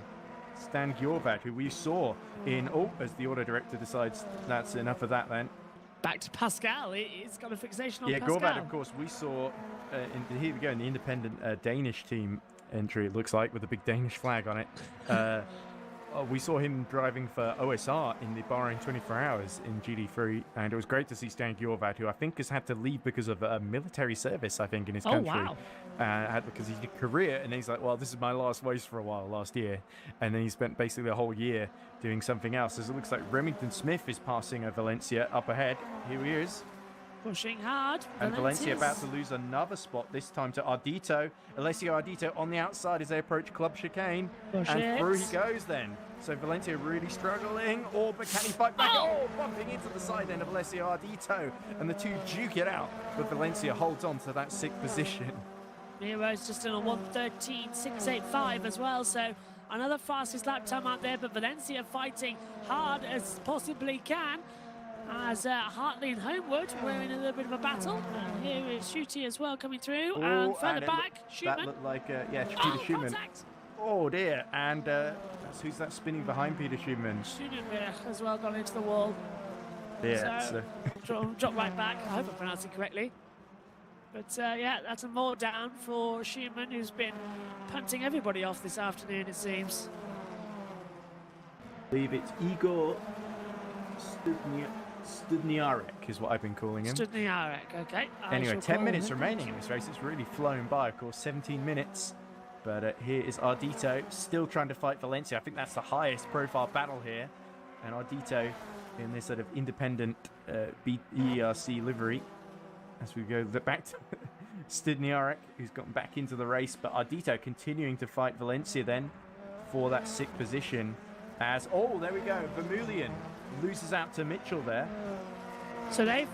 A: Stan Gjorvad, who we saw in, as the auto director decides that's enough of that then.
C: Back to Pascal. He's got a fixation on
A: Yeah,
C: Pascal.
A: Gjorvad, of course, we saw, here we go, in the independent Danish team entry, it looks like, with a big Danish flag on it. We saw him driving for OSR in the Bahrain 24 Hours in GD3, and it was great to see Stan Gjorvad, who I think has had to leave because of military service, I think, in his country.
C: Oh, wow.
A: Because he did career, and then he's like, well, this is my last race for a while last year. And then he spent basically a whole year doing something else. As it looks like Remington Smith is passing Valencia up ahead. Here he is.
C: Pushing hard.
A: And Valencia about to lose another spot, this time to Ardito. Alessio Ardito on the outside as they approach Club Chicane.
C: Push
A: and
C: it.
A: through he goes then. So Valencia really struggling. But can he fight back? Bumping into the side end of Alessio Ardito. And the two duke it out. But Valencia holds on to that 6th position.
C: Miro's just in a 1:13.685 as well, so another fastest lap time out there, but Valencia fighting hard as possibly can. As Hartley and Homewood, we're in a little bit of a battle. And here is Shooty as well coming through, and further back,
A: That
C: Schumann.
A: looked like, Peter Schumann.
C: Contact!
A: Oh dear, and who's that spinning behind Peter Schumann?
C: Schumann as well gone into the wall.
A: Yeah,
C: So, drop right back. I hope I'm pronouncing correctly. But yeah, that's a more down for Schumann, who's been punting everybody off this afternoon, it seems.
A: I believe it's Igor Studniarek is what I've been calling him.
C: Studniarek, okay.
A: Anyway, 10 minutes remaining in this race. It's really flown by, of course, 17 minutes. But here is Ardito still trying to fight Valencia. I think that's the highest profile battle here. And Ardito in this sort of independent EERC livery. As we go back to Studniarek, who's gotten back into the race. But Ardito continuing to fight Valencia then for that 6th position. As, oh, there we go, Vermeulen loses out to Mitchell there.
C: So they've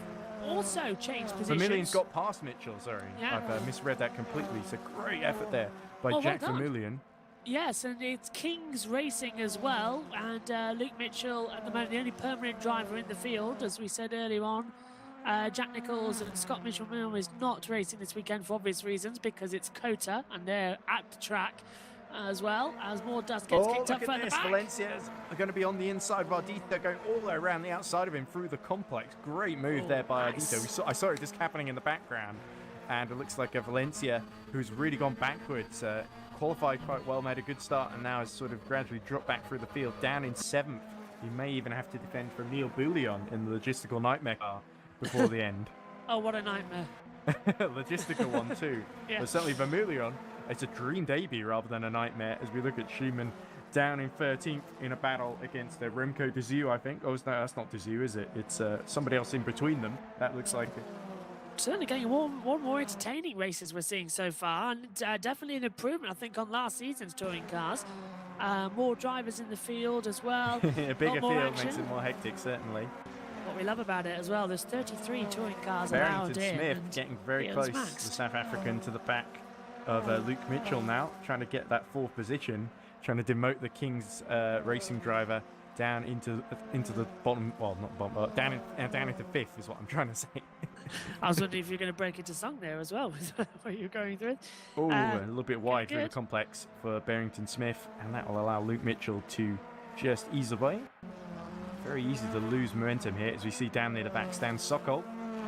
C: also changed positions.
A: Vermeulen's got past Mitchell, sorry.
C: Yeah.
A: I've misread that completely. It's a great effort there by Jack Vermeulen.
C: Yes, and it's King's Racing as well. And Luke Mitchell, at the moment, the only permanent driver in the field, as we said earlier on. Jack Nichols and Scott Mitchell is not racing this weekend for obvious reasons, because it's COTA and they're at the track as well, as more dust gets kicked up further back.
A: Valencia's are going to be on the inside of Ardito, going all the way around the outside of him through the complex. Great move there by Ardito. I saw it just happening in the background, and it looks like a Valencia who's really gone backwards. Qualified quite well, made a good start, and now has sort of gradually dropped back through the field, down in 7th. He may even have to defend from Neil Bouillon in the logistical nightmare car before the end.
C: Oh, what a nightmare.
A: Logistical one too.
C: Yeah.
A: But certainly Vermeulen, it's a dream debut rather than a nightmare, as we look at Schumann down in 13th in a battle against Remco de Zeeuw, I think. Oh, no, that's not de Zeeuw, is it? It's somebody else in between them. That looks like it.
C: Certainly getting one more entertaining races we're seeing so far, and definitely an improvement, I think, on last season's touring cars. More drivers in the field as well.
A: A bigger field
C: action.
A: makes it more hectic, certainly.
C: What we love about it as well, there's 33 touring cars allowed in.
A: Smith getting very close, the South African, to the back of Luke Mitchell now, trying to get that 4th position, trying to demote the King's racing driver down into the bottom, well, not bottom, down into 5th is what I'm trying to say.
C: I was wondering if you're going to break into song there as well, what you're going through.
A: Oh, a little bit wide through the complex for Barrington Smith, and that will allow Luke Mitchell to just ease away. Very easy to lose momentum here, as we see down near the back stand Sokol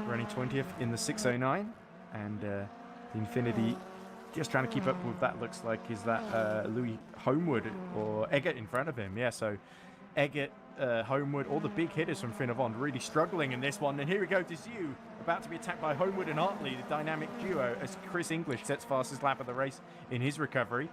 A: running 20th in the 609, and the Infinity just trying to keep up with that. Looks like is that Louis Homewood or Eggert in front of him. Yeah, so Eggert, Homewood, all the big hitters from Finnevon really struggling in this one. And here we go, de Zeeuw about to be attacked by Homewood and Hartley, the dynamic duo, as Chris English sets fastest lap of the race in his recovery.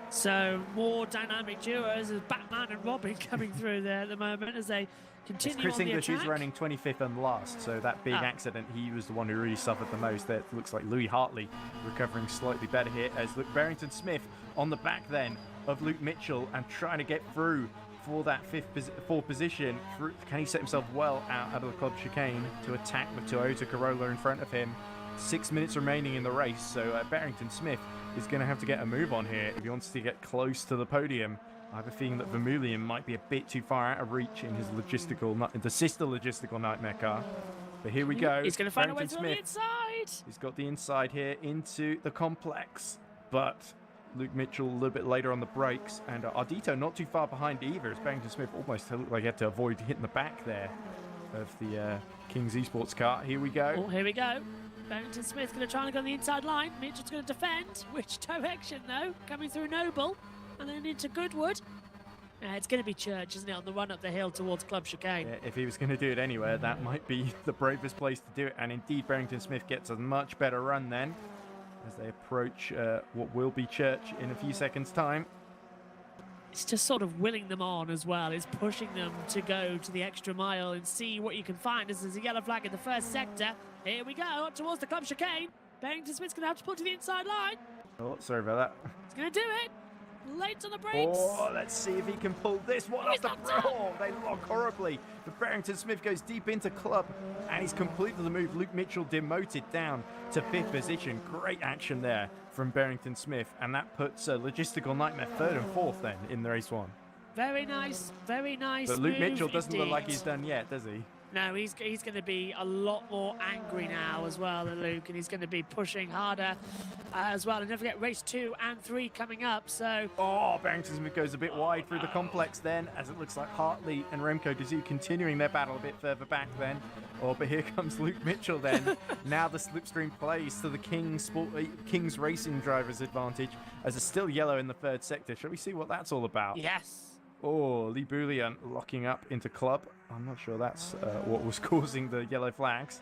C: So more dynamic duos as Batman and Robin coming through there at the moment as they continue
A: Chris
C: on
A: English
C: the
A: is running 25th and last, so that big accident, he was the one who really suffered the most. That looks like Louis Hartley recovering slightly better here, as Luke Barrington Smith on the back then of Luke Mitchell and trying to get through for that 4th position. Can he set himself well out of the club chicane to attack the Toyota Corolla in front of him? 6 minutes remaining in the race, so Barrington Smith is going to have to get a move on here if he wants to get close to the podium. I have a feeling that Vermeulen might be a bit too far out of reach in his the sister logistical nightmare car. But here we go.
C: He's going to find a way
A: Barrington
C: to the inside.
A: He's got the inside here into the complex, but Luke Mitchell a little bit later on the brakes, and Ardito not too far behind either, as Barrington Smith almost looked like he had to avoid hitting the back there of the King's Esports car. Here we go.
C: Oh, here we go. Barrington Smith going to try and go on the inside line. Mitchell's going to defend. Which direction, though? Coming through Noble and then into Goodwood. It's going to be Church, isn't it, on the run up the hill towards Club Chicane.
A: Yeah, if he was going to do it anywhere, that might be the bravest place to do it. And indeed, Barrington Smith gets a much better run then as they approach what will be Church in a few seconds' time.
C: It's just sort of willing them on as well. It's pushing them to go to the extra mile and see what you can find. As there's a yellow flag in the first sector. Here we go, up towards the Club Chicane. Barrington Smith's going to have to pull to the inside line.
A: Oh, sorry about that.
C: He's going to do it. late on the brakes.
A: Oh, let's see if he can pull this one
C: Oh,
A: off the
C: he's not
A: floor. They lock horribly. But Barrington Smith goes deep into club, and he's completed the move. Luke Mitchell demoted down to 5th position. Great action there from Barrington Smith, and that puts Logistical Nightmare 3rd and 4th then in the race 1.
C: Very nice, very nice.
A: But Luke
C: move
A: Mitchell doesn't look like
C: indeed.
A: he's done yet, does he?
C: No, he's going to be a lot more angry now as well than Luke, and he's going to be pushing harder as well. And don't forget, race 2 and 3 coming up. So,
A: Oh, Barrington Smith goes a bit wide through the complex then, as it looks like Hartley and Remco Dazoo continuing their battle a bit further back then. Oh, but here comes Luke Mitchell then. Now the slipstream plays to the King's Racing driver's advantage, as it's still yellow in the 3rd sector. Shall we see what that's all about?
C: yes.
A: Oh, Lee Boulian locking up into club. I'm not sure that's what was causing the yellow flags.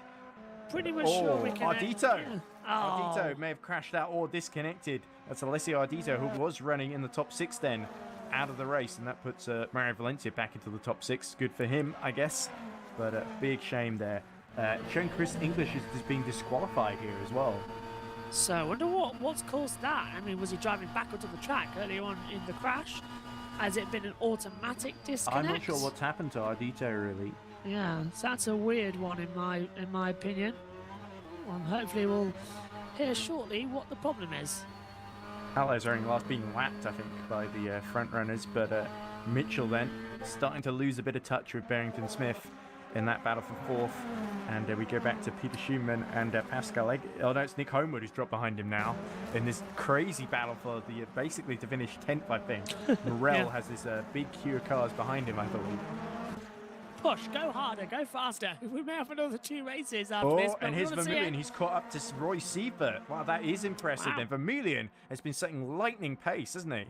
C: Pretty much sure we can.
A: Ardito.
C: Yeah.
A: Ardito may have crashed out or disconnected. That's Alessio Ardito, who was running in the top 6 then, out of the race, and that puts Mario Valencia back into the top 6. Good for him, I guess, but a big shame there. Showing Chris English is being disqualified here as well.
C: So, I wonder what's caused that. I mean, was he driving back onto the track earlier on in the crash? Has it been an automatic disconnect?
A: I'm not sure what's happened to Ardito, really.
C: Yeah, so that's a weird one in my opinion. Well, hopefully we'll hear shortly what the problem is.
A: Allo's running last, being lapped, I think, by the front runners, but Mitchell then starting to lose a bit of touch with Barrington Smith in that battle for 4th. And we go back to Peter Schumann and Pascal Egg. Oh no, it's Nick Homewood who's dropped behind him now in this crazy battle for the basically to finish 10th, I think. Morel has this big queue of cars behind him, I believe.
C: Push, go harder, go faster. We may have another 2 races after this.
A: Oh,
C: But
A: and here's Vermeulen. He's caught up to Roy Seifert. Wow, that is impressive.
C: Wow.
A: Then Vermeulen has been setting lightning pace, hasn't he?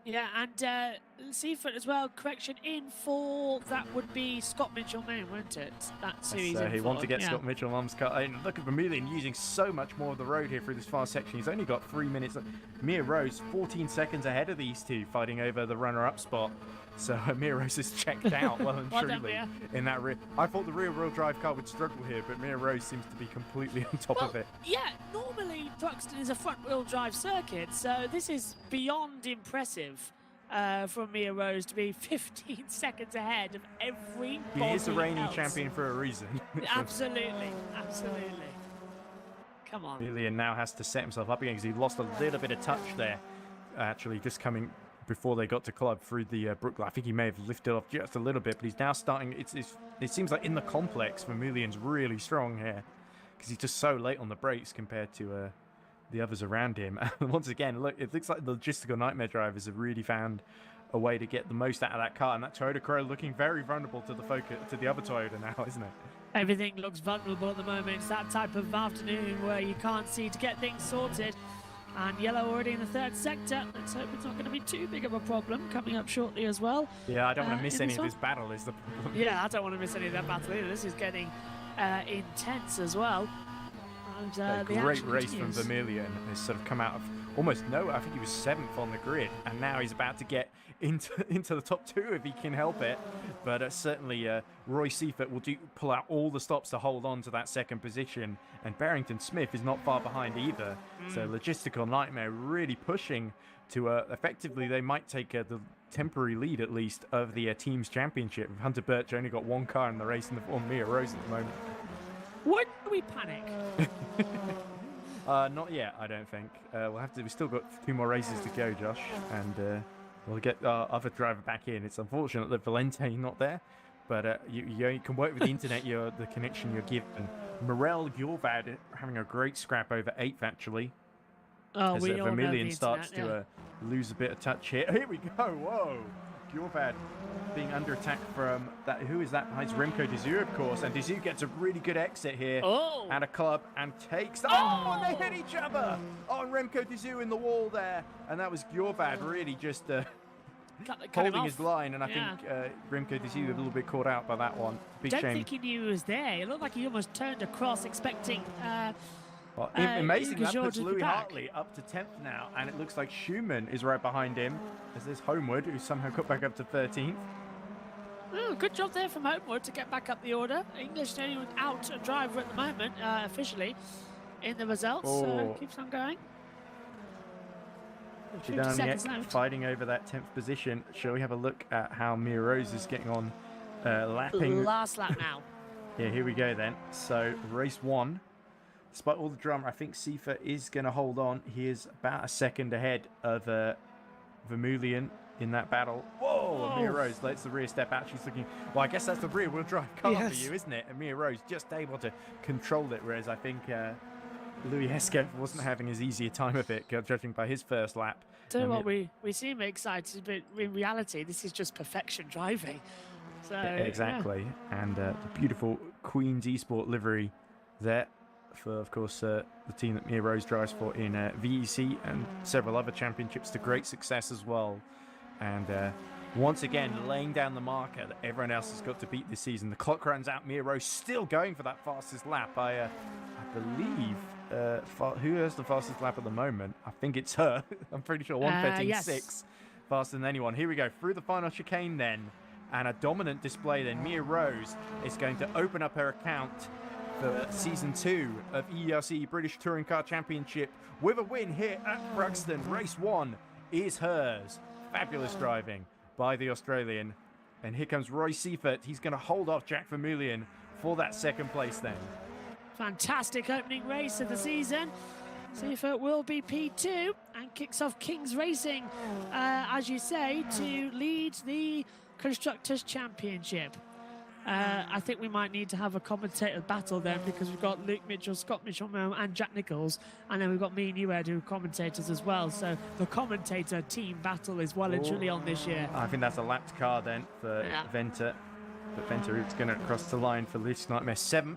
C: Yeah, and Seaford as well. Correction in for that would be Scott Mitchell Moon, wouldn't it? That's who he's in
A: He
C: for.
A: wants to get
C: yeah.
A: Scott Mitchell Mum's car. And look at Vermeulen using so much more of the road here through this far section. He's only got 3 minutes. Mia Rose 14 seconds ahead of these two, fighting over the runner-up spot. So Mia Rose is checked out well and
C: Well done,
A: truly
C: Mia.
A: in that rear. I thought the rear-wheel drive car would struggle here, but Mia Rose seems to be completely on top of it.
C: Yeah, normally Thruxton is a front-wheel drive circuit, so this is beyond impressive from Mia Rose to be 15 seconds ahead of everybody
A: He is the reigning
C: else.
A: champion for a reason.
C: Absolutely, absolutely. Come on.
A: Julian now has to set himself up again because he lost a little bit of touch there. Actually, just coming before they got to club through the Brookline. I think he may have lifted off just a little bit, but he's now starting. It seems like in the complex, Vermeulen's really strong here because he's just so late on the brakes compared to the others around him. And once again, look, it looks like the Logistical Nightmare drivers have really found a way to get the most out of that car, and that Toyota Corolla looking very vulnerable to the other Toyota now, isn't it?
C: Everything looks vulnerable at the moment. It's that type of afternoon where you can't see to get things sorted. And yellow already in the 3rd sector. Let's hope it's not going to be too big of a problem coming up shortly as well.
A: Yeah, I don't want to miss
C: in
A: any
C: this
A: of
C: one?
A: this battle is the problem.
C: Yeah, I don't want to miss any of that battle either. This is getting intense as well. And,
A: A
C: the
A: great
C: action
A: race from
C: continues.
A: Vermeulen. Has sort of come out of almost nowhere. I think he was 7th on the grid, and now he's about to get into the top 2 if he can help it. But certainly Roy Seifert will pull out all the stops to hold on to that 2nd position, and Barrington Smith is not far behind either. So Logistical Nightmare really pushing to effectively they might take the temporary lead at least of the team's championship. Hunter Birch only got 1 car in the race in the form Mia Rose at the moment.
C: When do we panic?
A: Not yet, I don't think. We've still got 2 more races to go, Josh, and we'll get our other driver back in. It's unfortunate that Valente not there, but you can work with the internet, the connection you're given. Morel Gjorvad having a great scrap over 8th, actually.
C: Oh,
A: as
C: we all know the
A: Vermeulen starts
C: internet,
A: to lose a bit of touch here. Here we go. Whoa. Gjorvad being under attack from that. Who is that? It's Remco Dazoo, of course. And Dazoo gets a really good exit here out of club and takes. Oh, and they hit each other. Oh, and Remco Dazoo in the wall there. And that was Gjorvad really just
C: Cut him
A: holding
C: off.
A: his line. And I
C: Yeah.
A: think Remco Dazoo a little bit caught out by that one. Big
C: Don't
A: shame.
C: think he knew he was there. It looked like he almost turned across expecting
A: Well, amazing.
C: Hugo
A: That
C: George
A: puts
C: at the
A: Louis
C: back.
A: Hartley up to 10th now, and it looks like Schumann is right behind him. As there's Homewood, who somehow got back up to 13th.
C: Oh, good job there from Homewood to get back up the order. English the only out a driver at the moment, officially, in the results. So
A: Oh.
C: keeps on going.
A: She
C: 50
A: down
C: seconds
A: yet,
C: left.
A: fighting over that 10th position. Shall we have a look at how Mia Rose is getting on, lapping?
C: Last lap now.
A: Yeah, here we go then. So race 1. Despite all the drama, I think Sifa is going to hold on. He is about a second ahead of Vermeulen in that battle. Whoa! Mia Rose lets the rear step out. She's looking... Well, I guess that's the rear-wheel drive car for you, isn't it? And Mia Rose just able to control it, whereas I think Louis Eskev wasn't having as easy a time of it, judging by his first lap.
C: Tell you what, we seem excited, but in reality, this is just perfection driving. So
A: Exactly.
C: Yeah.
A: And the beautiful Queen's Esport livery there for, of course, the team that Mia Rose drives for in VEC and several other championships to great success as well. And once again, laying down the marker that everyone else has got to beat this season. The clock runs out. Mia Rose still going for that fastest lap. I believe... who has the fastest lap at the moment? I think it's her. I'm pretty sure 1:13.6.
C: Yes.
A: Faster than anyone. Here we go. Through the final chicane then. And a dominant display then. Mia Rose is going to open up her account for Season 2 of EERC British Touring Car Championship with a win here at Thruxton. Race 1 is hers. Fabulous driving by the Australian. And here comes Roy Seifert. He's going to hold off Jack Vermeulen for that second place then.
C: Fantastic opening race of the season. Seifert will be P2 and kicks off King's Racing, as you say, to lead the Constructors' Championship. I think we might need to have a commentator battle then, because we've got Luke Mitchell, Scott Mitchell, and Jack Nichols, and then we've got me and you, Ed, who are commentators as well. So the commentator team battle is well and truly on this year.
A: I think that's a lapped car then for Venter. But Venter is going to cross the line for Loose Nightmare 7th.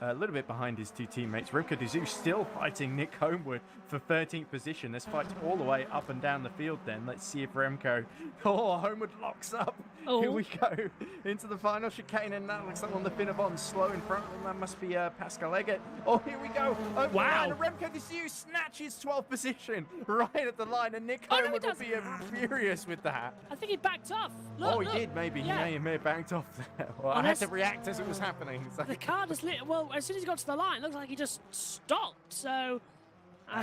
A: A little bit behind his two teammates. Remco Dazou still fighting Nick Homewood for 13th position. There's fights all the way up and down the field then. Let's see if Remco... Oh, Homewood locks up.
C: Oh.
A: Here we go into the final chicane, and that looks like on the Finavon slow in front of them. That must be Pascal Eggert. Oh, here we go.
C: Wow.
A: And Remco Dazou snatches 12th position right at the line, and Nick Homewood will be furious with that.
C: I think he backed off. Look,
A: He did, maybe.
C: Yeah.
A: He may have backed off there. Well, I had to react as it was happening. So.
C: The car just lit. Well, as soon as he got to the line, it looks like he just stopped. So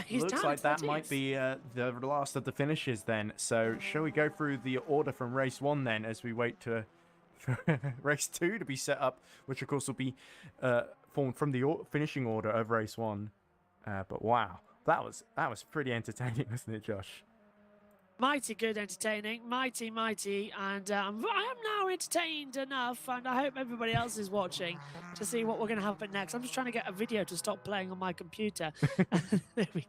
C: he's
A: looks
C: down
A: like that
C: 14th.
A: might be the last of the finishes then. So shall we go through the order from race 1 then, as we wait for race 2 to be set up, which of course will be formed from the finishing order of race 1. But wow, that was pretty entertaining, wasn't it, Josh?
C: Mighty good, entertaining, mighty, and I am now entertained enough, and I hope everybody else is watching to see what we're going to happen next. I'm just trying to get a video to stop playing on my computer. There we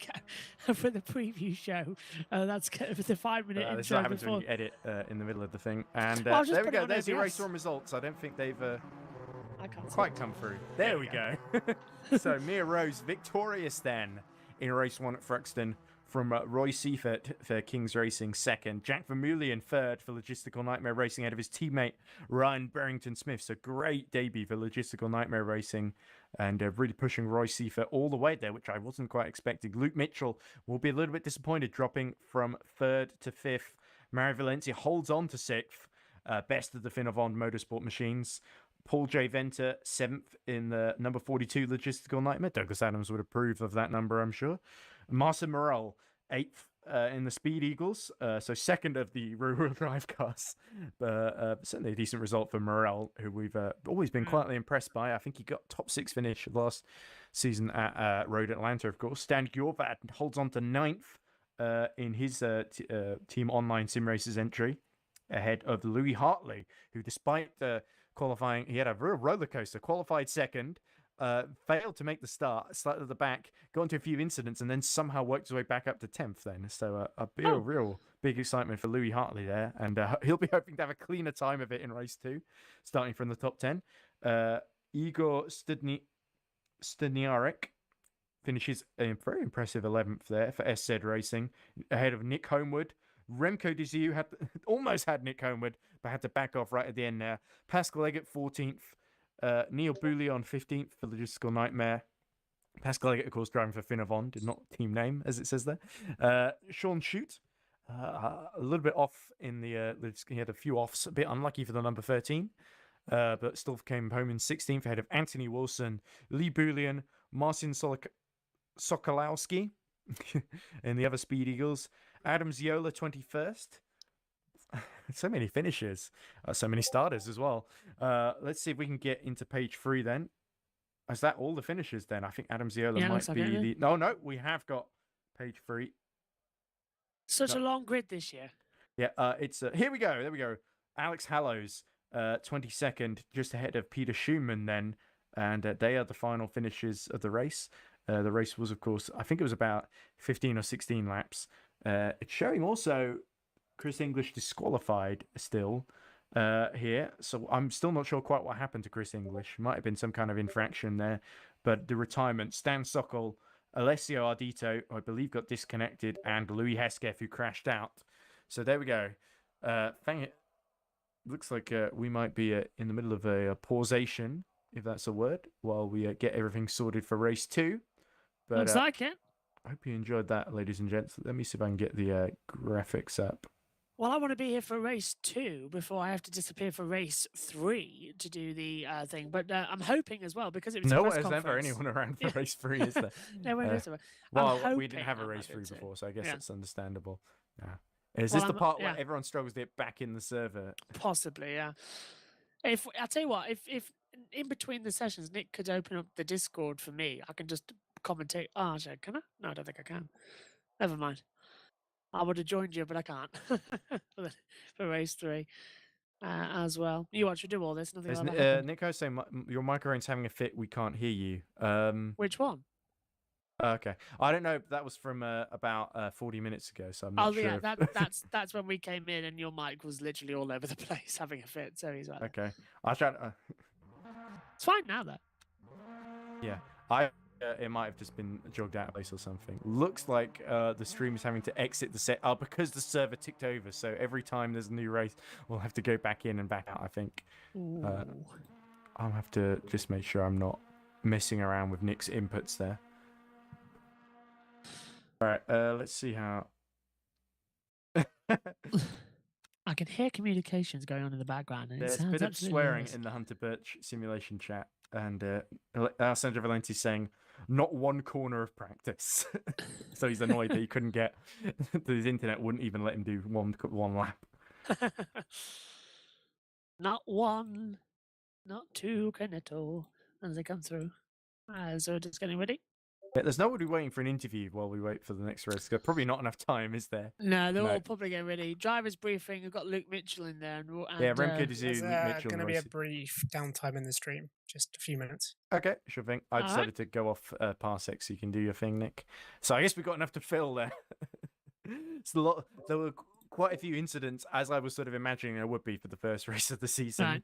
C: go. For the preview show, that's for the 5-minute
A: This is
C: intro
A: what happens
C: before.
A: when you edit in the middle of the thing. And
C: Well, I'll just
A: there we
C: put it
A: go.
C: on
A: There's your race
C: OBS.
A: 1 results. I don't think they've
C: I can't see
A: quite
C: it.
A: come through. There we go. So Mia Rose victorious then in race 1 at Thruxton, from Roy Seifert for King's Racing 2nd. Jack Vermeulen 3rd for Logistical Nightmare Racing ahead of his teammate Ryan Barrington-Smith. So great debut for Logistical Nightmare Racing, and really pushing Roy Seifert all the way there, which I wasn't quite expecting. Luke Mitchell will be a little bit disappointed, dropping from 3rd to 5th. Mario Valencia holds on to 6th, best of the Finavon Motorsport machines. Paul J. Venter 7th in the number 42 Logistical Nightmare. Douglas Adams would approve of that number, I'm sure. Marcin Morel 8th in the Speed Eagles, so 2nd of the rear-wheel drive cars. Certainly a decent result for Morel, who we've always been quietly impressed by. I think he got top 6 finish last season at Road Atlanta, of course. Stan Gjorvad holds on to 9th in his Team Online Sim Racers entry, ahead of Louis Hartley, who, despite qualifying, he had a real roller coaster. Qualified 2nd, failed to make the start, started at the back, got into a few incidents, and then somehow worked his way back up to 10th then. So a real big excitement for Louis Hartley there, and he'll be hoping to have a cleaner time of it in race 2, starting from the top 10. Igor Studniarek finishes a very impressive 11th there for SZ Racing, ahead of Nick Homewood. Remco Dazou almost had Nick Homewood, but had to back off right at the end there. Pascal Eggert 14th. Neil Bouillon 15th for Logistical Nightmare. Pascal Eggert, of course, driving for Finavon, did not team name, as it says there. Sean Shute, a little bit off in the... he had a few offs, a bit unlucky for the number 13, but still came home in 16th, ahead of Anthony Wilson, Lee Bouillon, Marcin Sokolowski, and the other Speed Eagles. Adams Yola 21st. So many finishes, so many starters as well. Let's see if we can get into page 3 then. Is that all the finishes then? I think Adams Yola
C: Yeah,
A: might
C: looks like
A: be
C: it, yeah.
A: the. No, we have got page 3.
C: Such
A: No.
C: a long grid this year.
A: Yeah, it's here we go. There we go. Alex Hallows, 22nd, just ahead of Peter Schumann then, and they are the final finishes of the race. The race was, of course, I think it was about 15 or 16 laps. It's showing also Chris English disqualified still here, so I'm still not sure quite what happened to Chris English. Might have been some kind of infraction there, but the retirement, Stan Sokol, Alessio Ardito, I believe, got disconnected, and Louis Hesketh, who crashed out. So there we go. Looks like we might be in the middle of a pausation, if that's a word, while we get everything sorted for race 2. But
C: Looks like it.
A: I hope you enjoyed that, ladies and gents. Let me see if I can get the graphics up.
C: Well, I want to be here for race 2 before I have to disappear for race 3 to do the thing. But I'm hoping as well, because it was a
A: No,
C: press
A: there's never
C: conference.
A: anyone around for race 3, is there?
C: No one is. I'm
A: Well, we didn't
C: hoping
A: have a
C: I'm
A: race 3
C: able to.
A: before, so I guess
C: Yeah.
A: that's understandable. Yeah. Is
C: Well,
A: this the
C: I'm-
A: part where
C: yeah.
A: everyone struggles to get back in the server?
C: Possibly, yeah. If I'll tell you what, if in between the sessions Nick could open up the Discord for me, I can just commentate. Oh, actually, can I? No, I don't think I can. Never mind. I would have joined you, but I can't for race 3 as well. You want to do all this? Nothing
A: Is,
C: like that happened.
A: Nico's saying your microphone's having a fit. We can't hear you.
C: Which one?
A: Okay. I don't know. That was from about 40 minutes ago, so I'm not
C: Oh
A: sure.
C: yeah,
A: if-
C: that's when we came in and your mic was literally all over the place having a fit. So he's right. there.
A: Okay. I tried.
C: It's fine now though.
A: Yeah. It might have just been jogged out of place or something. Looks like the stream is having to exit the set. Oh, because the server ticked over. So every time there's a new race, we'll have to go back in and back out, I think.
C: Ooh.
A: I'll have to just make sure I'm not messing around with Nick's inputs there. All right. Let's see how.
C: I can hear communications going on in the background, and
A: There's
C: it
A: a
C: sounds
A: bit of
C: absolutely
A: swearing
C: hilarious.
A: in the Hunter Birch simulation chat, and Alessandro Valenti saying, "Not one corner of practice." So he's annoyed that he couldn't get that his internet wouldn't even let him do one lap.
C: Not one, not two, Cornetto, as they come through. So just getting ready.
A: Yeah, there's nobody waiting for an interview while we wait for the next race. There's probably not enough time, is there?
C: No, they're
A: No.
C: all probably getting ready. Driver's briefing. We've got Luke Mitchell in there. And
A: Yeah, Remco
B: There's
A: Dizu, Luke Mitchell.
B: going to
A: and
B: be a
A: Rossi.
B: brief downtime in the stream, just a few minutes.
A: Okay, sure thing. I
C: All right.
A: decided to go off Parsec so you can do your thing, Nick. So I guess we've got enough to fill there. It's a lot. There were quite a few incidents, as I was sort of imagining there would be for the first race of the season.
C: Right.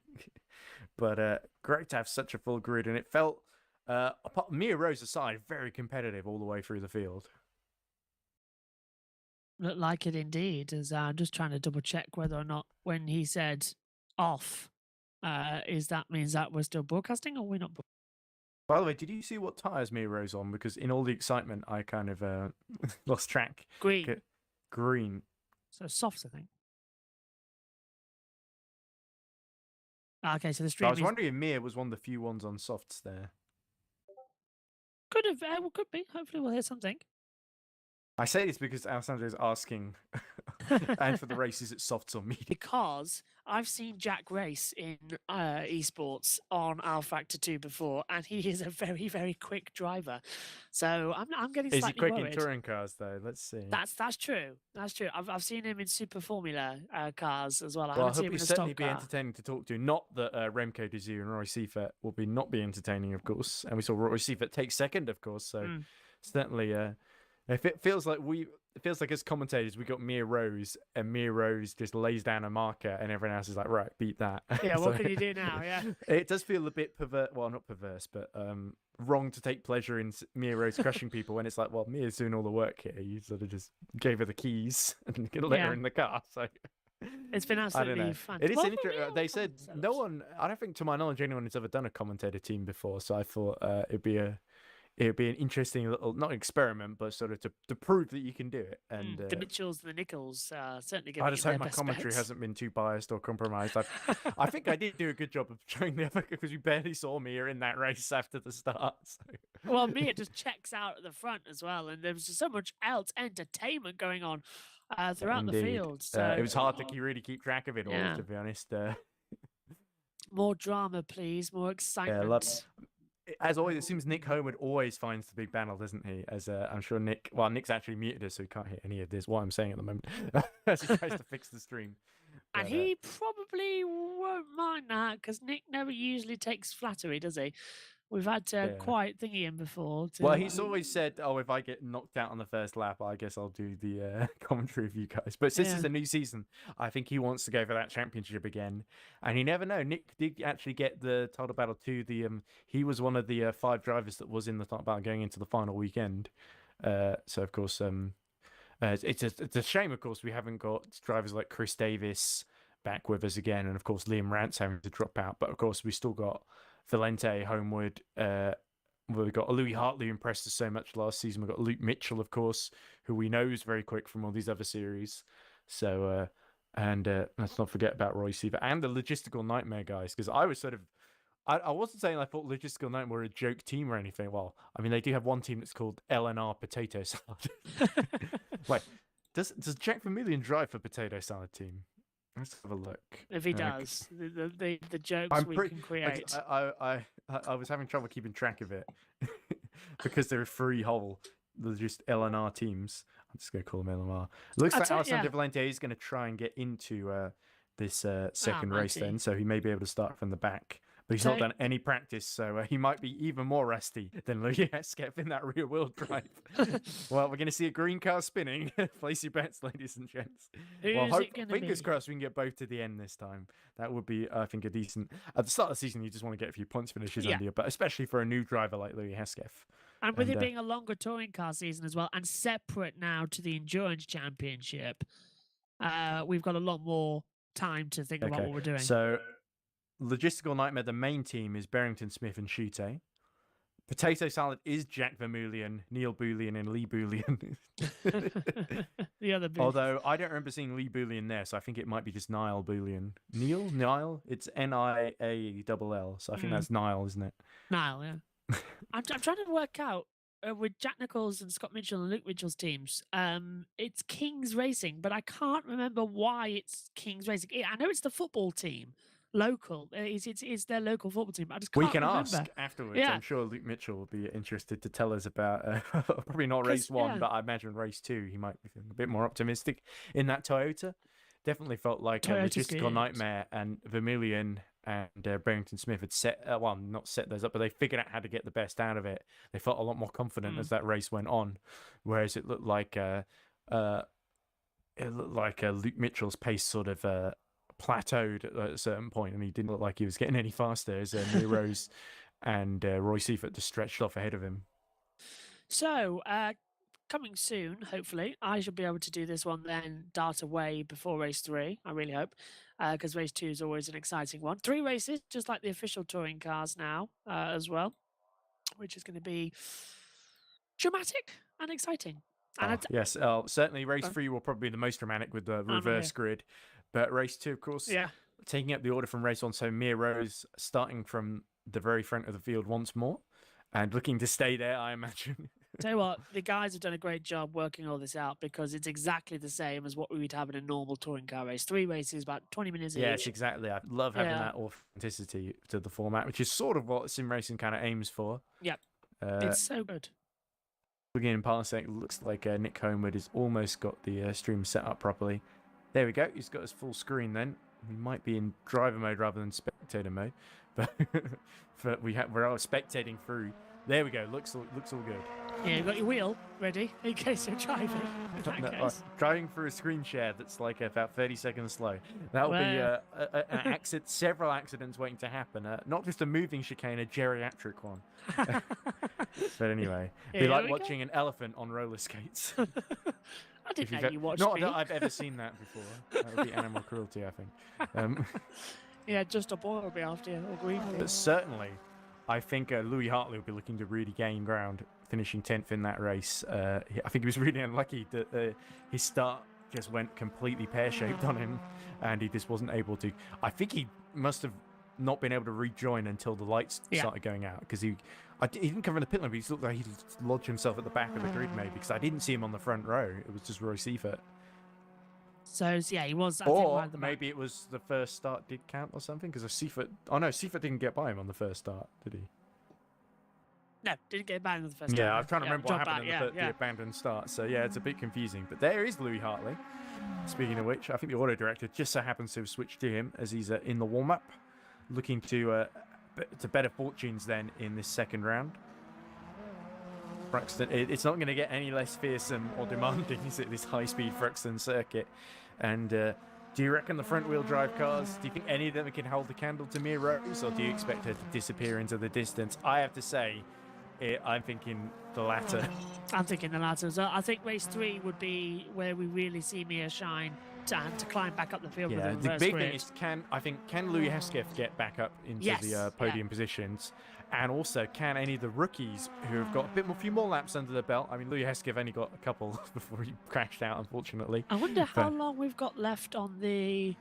A: But great to have such a full grid, and it felt, apart Mia Rose aside, very competitive all the way through the field.
C: Looked like it indeed. As I'm just trying to double check whether or not when he said off, is that means that we're still broadcasting or we're not?
A: By the way, did you see what tyres Mia Rose on? Because in all the excitement, I kind of lost track.
C: Green.
A: Okay. Green.
C: So softs, I think. Okay, so the
A: I
C: stream
A: was wondering if Mia was one of the few ones on softs there.
C: could have, well, could be. Hopefully, we'll hear something.
A: I say this because Alessandro is asking, and for the races, it's softs or medium.
C: Because I've seen Jack race in esports on Alpha Factor 2 before, and he is a very, very quick driver. So I'm getting
A: Is he
C: slightly
A: quick
C: worried.
A: in touring cars though? Let's see.
C: That's true. That's true. I've seen him in Super Formula cars as well. I
A: Well, I
C: haven't seen
A: hope
C: him in
A: he'll
C: a
A: certainly
C: stock
A: be
C: car.
A: entertaining to talk to. Not that Remco Dizu and Roy Seifert will not be entertaining, of course. And we saw Roy Seifert take second, of course. So
C: Mm.
A: certainly, if it feels like as commentators we got Mia Rose, and Mia Rose just lays down a marker, and everyone else is like, right, beat that.
C: Yeah,
A: So
C: what can you do now? Yeah.
A: It does feel a bit perverse. Well, not perverse, but wrong to take pleasure in Mia Rose crushing people when it's like, well, Mia's doing all the work here. You sort of just gave her the keys and let her
C: Yeah.
A: in the car. So
C: It's been
A: I don't
C: absolutely
A: know.
C: fun.
A: It is
C: Well,
A: an
C: we all
A: They said
C: comments
A: no
C: themselves.
A: one. I don't think, to my knowledge, anyone has ever done a commentator team before. So I thought it'd be an interesting little, not experiment, but sort of to prove that you can do it. And
C: The Mitchells and the Nichols certainly giving
A: I
C: it
A: just
C: their
A: hope my
C: best
A: commentary
C: bets.
A: hasn't been too biased or compromised. I think I did do a good job of showing the other, because we barely saw Mia in that race after the start. So.
C: Well, Mia just checks out at the front as well, and there's just so much else entertainment going on throughout the
A: Indeed.
C: field. So
A: It was hard to really keep track of it all,
C: Yeah.
A: to be honest.
C: more drama, please. More
A: Yeah,
C: excitement.
A: as always, it seems Nick Homewood always finds the big battle, doesn't he? As I'm sure Nick's actually muted us, so he can't hear any of this, what I'm saying at the moment, as he tries to fix the stream.
C: And
A: But,
C: he probably won't mind that because Nick never usually takes flattery, does he? We've had to
A: Yeah.
C: quite thingy him before.
A: well, he's always said, "Oh, if I get knocked out on the first lap, I guess I'll do the commentary of you guys." But since it's
C: Yeah.
A: a new season, I think he wants to go for that championship again. And you never know. Nick did actually get the title battle too. He was one of the 5 drivers that was in the title battle going into the final weekend. So of course, it's a shame. Of course, we haven't got drivers like Chris Davis back with us again, and of course Liam Rance having to drop out. But of course, we still got Valente, Homewood. We've got Louis Hartley, who impressed us so much last season. We've got Luke Mitchell, of course, who we know is very quick from all these other series. So, let's not forget about Roy Seaver and the Logistical Nightmare guys, because I was I wasn't saying I thought Logistical Nightmare were a joke team or anything. Well, I mean, they do have one team that's called LNR Potato Salad. Wait, does Jack Vermillion drive for Potato Salad team? Let's have a look.
C: If he does, the jokes
A: I'm
C: we
A: pretty-
C: can create.
A: I was having trouble keeping track of it because there are 3 whole just LNR teams. I'm just going to call them LNR. Looks
C: I'll
A: like
C: tell-
A: Alessandro
C: yeah.
A: Valente is going to try and get into this second
C: might
A: race
C: he?
A: then, so he may be able to start from the back. But he's
C: So-
A: not done any practice, so he might be even more rusty than Louis Eskeff in that rear-wheel drive. Well, we're going to see a green car spinning. Place your bets, ladies and gents.
C: Who's it going to be?
A: Fingers crossed we can get both to the end this time. That would be, I think, a decent... At the start of the season, you just want to get a few points finishes
C: Yeah.
A: under you, but especially for a new driver like Louis Eskeff.
C: And with
A: And,
C: it being a longer touring car season as well, and separate now to the Endurance Championship, we've got a lot more time to think about what we're doing.
A: So, Logistical Nightmare, the main team is Barrington Smith and Chute. Potato Salad is Jack Vermeulen, Neil Boolean, and Lee Boolean.
C: The other booth.
A: Although I don't remember seeing Lee Boolean there, so I think it might be just Niall Boolean. Niall? It's Niall, so I think that's Niall, isn't it?
C: Niall, yeah. I'm trying to work out with Jack Nichols and Scott Mitchell and Luke Mitchell's teams. It's Kings Racing, but I can't remember why it's Kings Racing. I know it's the football team, local. It's their local football team. But I just can't
A: We can
C: remember.
A: ask afterwards.
C: Yeah.
A: I'm sure Luke Mitchell will be interested to tell us about probably not
C: 'Cause,
A: race 1,
C: yeah.
A: but I imagine race 2. He might be feeling a bit more optimistic in that Toyota. Definitely felt like
C: Toyota's
A: Logistical
C: good.
A: Nightmare and Vermillion and Barrington Smith had set, not set those up, but they figured out how to get the best out of it. They felt a lot more confident as that race went on, whereas it looked like Luke Mitchell's pace sort of plateaued at a certain point, and he didn't look like he was getting any faster as Nero's and Roy Seifert just stretched off ahead of him.
C: So, coming soon, hopefully, I should be able to do this one then dart away before race 3. I really hope, because race 2 is always an exciting one. 3 races, just like the official touring cars now as well, which is going to be dramatic and exciting. And
A: Yes, certainly race 3 will probably be the most dramatic with the reverse grid, but race 2, of course,
C: yeah,
A: taking up the order from race 1. So Mia Rose starting from the very front of the field once more and looking to stay there, I imagine.
C: tell you what, the guys have done a great job working all this out because it's exactly the same as what we would have in a normal touring car race. 3 races, about 20 minutes
A: Yes,
C: each.
A: exactly. I love having
C: Yeah.
A: that authenticity to the format, which is sort of what sim racing kind of aims for.
C: Yep. It's so good.
A: Beginning past it looks like Nick Homewood has almost got the stream set up properly. There we go. He's got his full screen then. We might be in driver mode rather than spectator mode, but we're all spectating through. There we go. Looks all good.
C: Yeah, you've got your wheel ready in case you're driving. in that
A: No,
C: case.
A: driving through a screen share that's like about 30 seconds slow. That'll be
C: Well.
A: an accident, several accidents waiting to happen. Not just a moving chicane, a geriatric one. But anyway, be
C: Here
A: like
C: we
A: watching an elephant on roller skates.
C: I
A: If
C: didn't
A: you've
C: know
A: e-
C: you watched
A: Not
C: me.
A: that I've ever seen that before. That would be animal cruelty, I think.
C: Yeah, just a boy will be after you, or green.
A: But certainly, I think Louis Hartley will be looking to really gain ground, finishing 10th in that race. I think he was really unlucky that his start just went completely pear-shaped on him, and he just wasn't able to. I think he must have not been able to rejoin until the lights started going out, because he didn't come from the pit lane, but he looked like he lodged himself at the back of the grid maybe, because I didn't see him on the front row. It was just Roy Seifert.
C: So yeah, he was. I think,
A: Or
C: right at the back.
A: maybe it was the first start did count or something, because Seaford... Oh no, Seaford didn't get by him on the first start, did he?
C: No, didn't get banned in the first.
A: Yeah,
C: time.
A: I'm trying to remember what
C: drop
A: happened
C: back,
A: in the abandoned start. So yeah, it's a bit confusing. But there is Louis Hartley. Speaking of which, I think the auto director just so happens to have switched to him as he's in the warm-up, looking to better fortunes then in this second round. Thruxton, it's not going to get any less fearsome or demanding, is it, this high-speed Thruxton circuit? And do you reckon the front-wheel drive cars, do you think any of them can hold the candle to Mia Rose, or do you expect her to disappear into the distance? I have to say, I'm thinking the latter.
C: I'm thinking the latter. So I think race 3 would be where we really see Mia shine to climb back up the field.
A: Yeah,
C: with
A: the
C: reverse
A: big
C: grid.
A: thing is can Louis Hesketh get back up into the podium positions, and also can any of the rookies who have got a few more laps under the belt? I mean, Louis Hesketh only got a couple before he crashed out, unfortunately.
C: I wonder how long we've got left on the.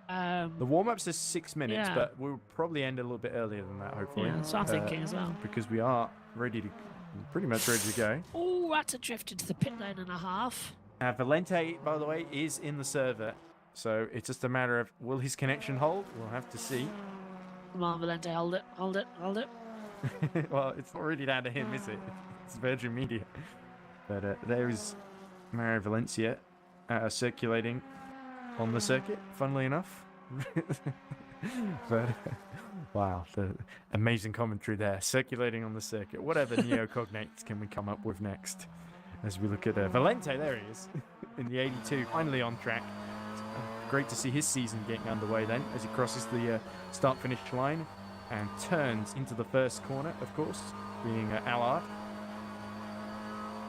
A: The warm-ups is 6 minutes,
C: yeah.
A: but we'll probably end a little bit earlier than that, hopefully.
C: Yeah, so I'm thinking as well.
A: Because we are pretty much ready to go.
C: Oh, that's a drift into the pit lane and a half.
A: Valente, by the way, is in the server, so it's just a matter of will his connection hold? We'll have to see.
C: Come on, Valente, hold it, hold it, hold it.
A: Well, it's not really down to him, is it? It's Virgin Media. But there is Mario Valencia circulating on the circuit, funnily enough. But wow, the amazing commentary there, circulating on the circuit. Whatever neocognates can we come up with next? As we look at Valente, there he is, in the 82, finally on track. Great to see his season getting underway then, as he crosses the start-finish line and turns into the first corner, of course, being Allard.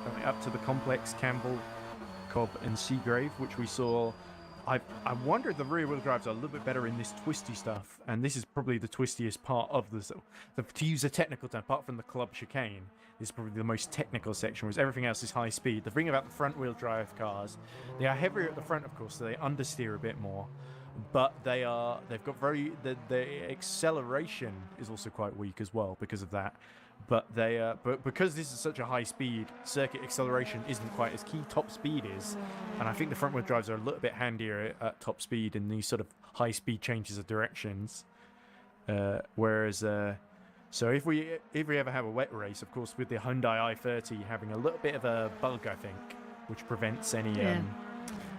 A: Coming up to the complex Campbell, Cobb and Seagrave, which we saw. I wonder if the rear-wheel drives are a little bit better in this twisty stuff, and this is probably the twistiest part of to use a technical term, apart from the club chicane, this is probably the most technical section, whereas everything else is high speed. The thing about the front-wheel drive cars, they are heavier at the front, of course, so they understeer a bit more, but they've got the acceleration is also quite weak as well because of that. But but because this is such a high speed circuit, acceleration isn't quite as key. Top speed is, and I think the front wheel drives are a little bit handier at top speed in these sort of high speed changes of directions. Whereas, so if we ever have a wet race, of course, with the Hyundai i30 having a little bit of a bug, I think, which prevents any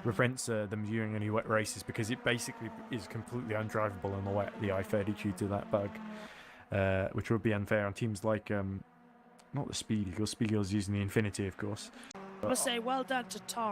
A: prevents them doing any wet races, because it basically is completely undrivable in the wet, the i30, due to that bug. Which would be unfair on teams like, not the Speed Eagles. Speed Eagles using the Infinity, of course.
C: I must say, well done to Tom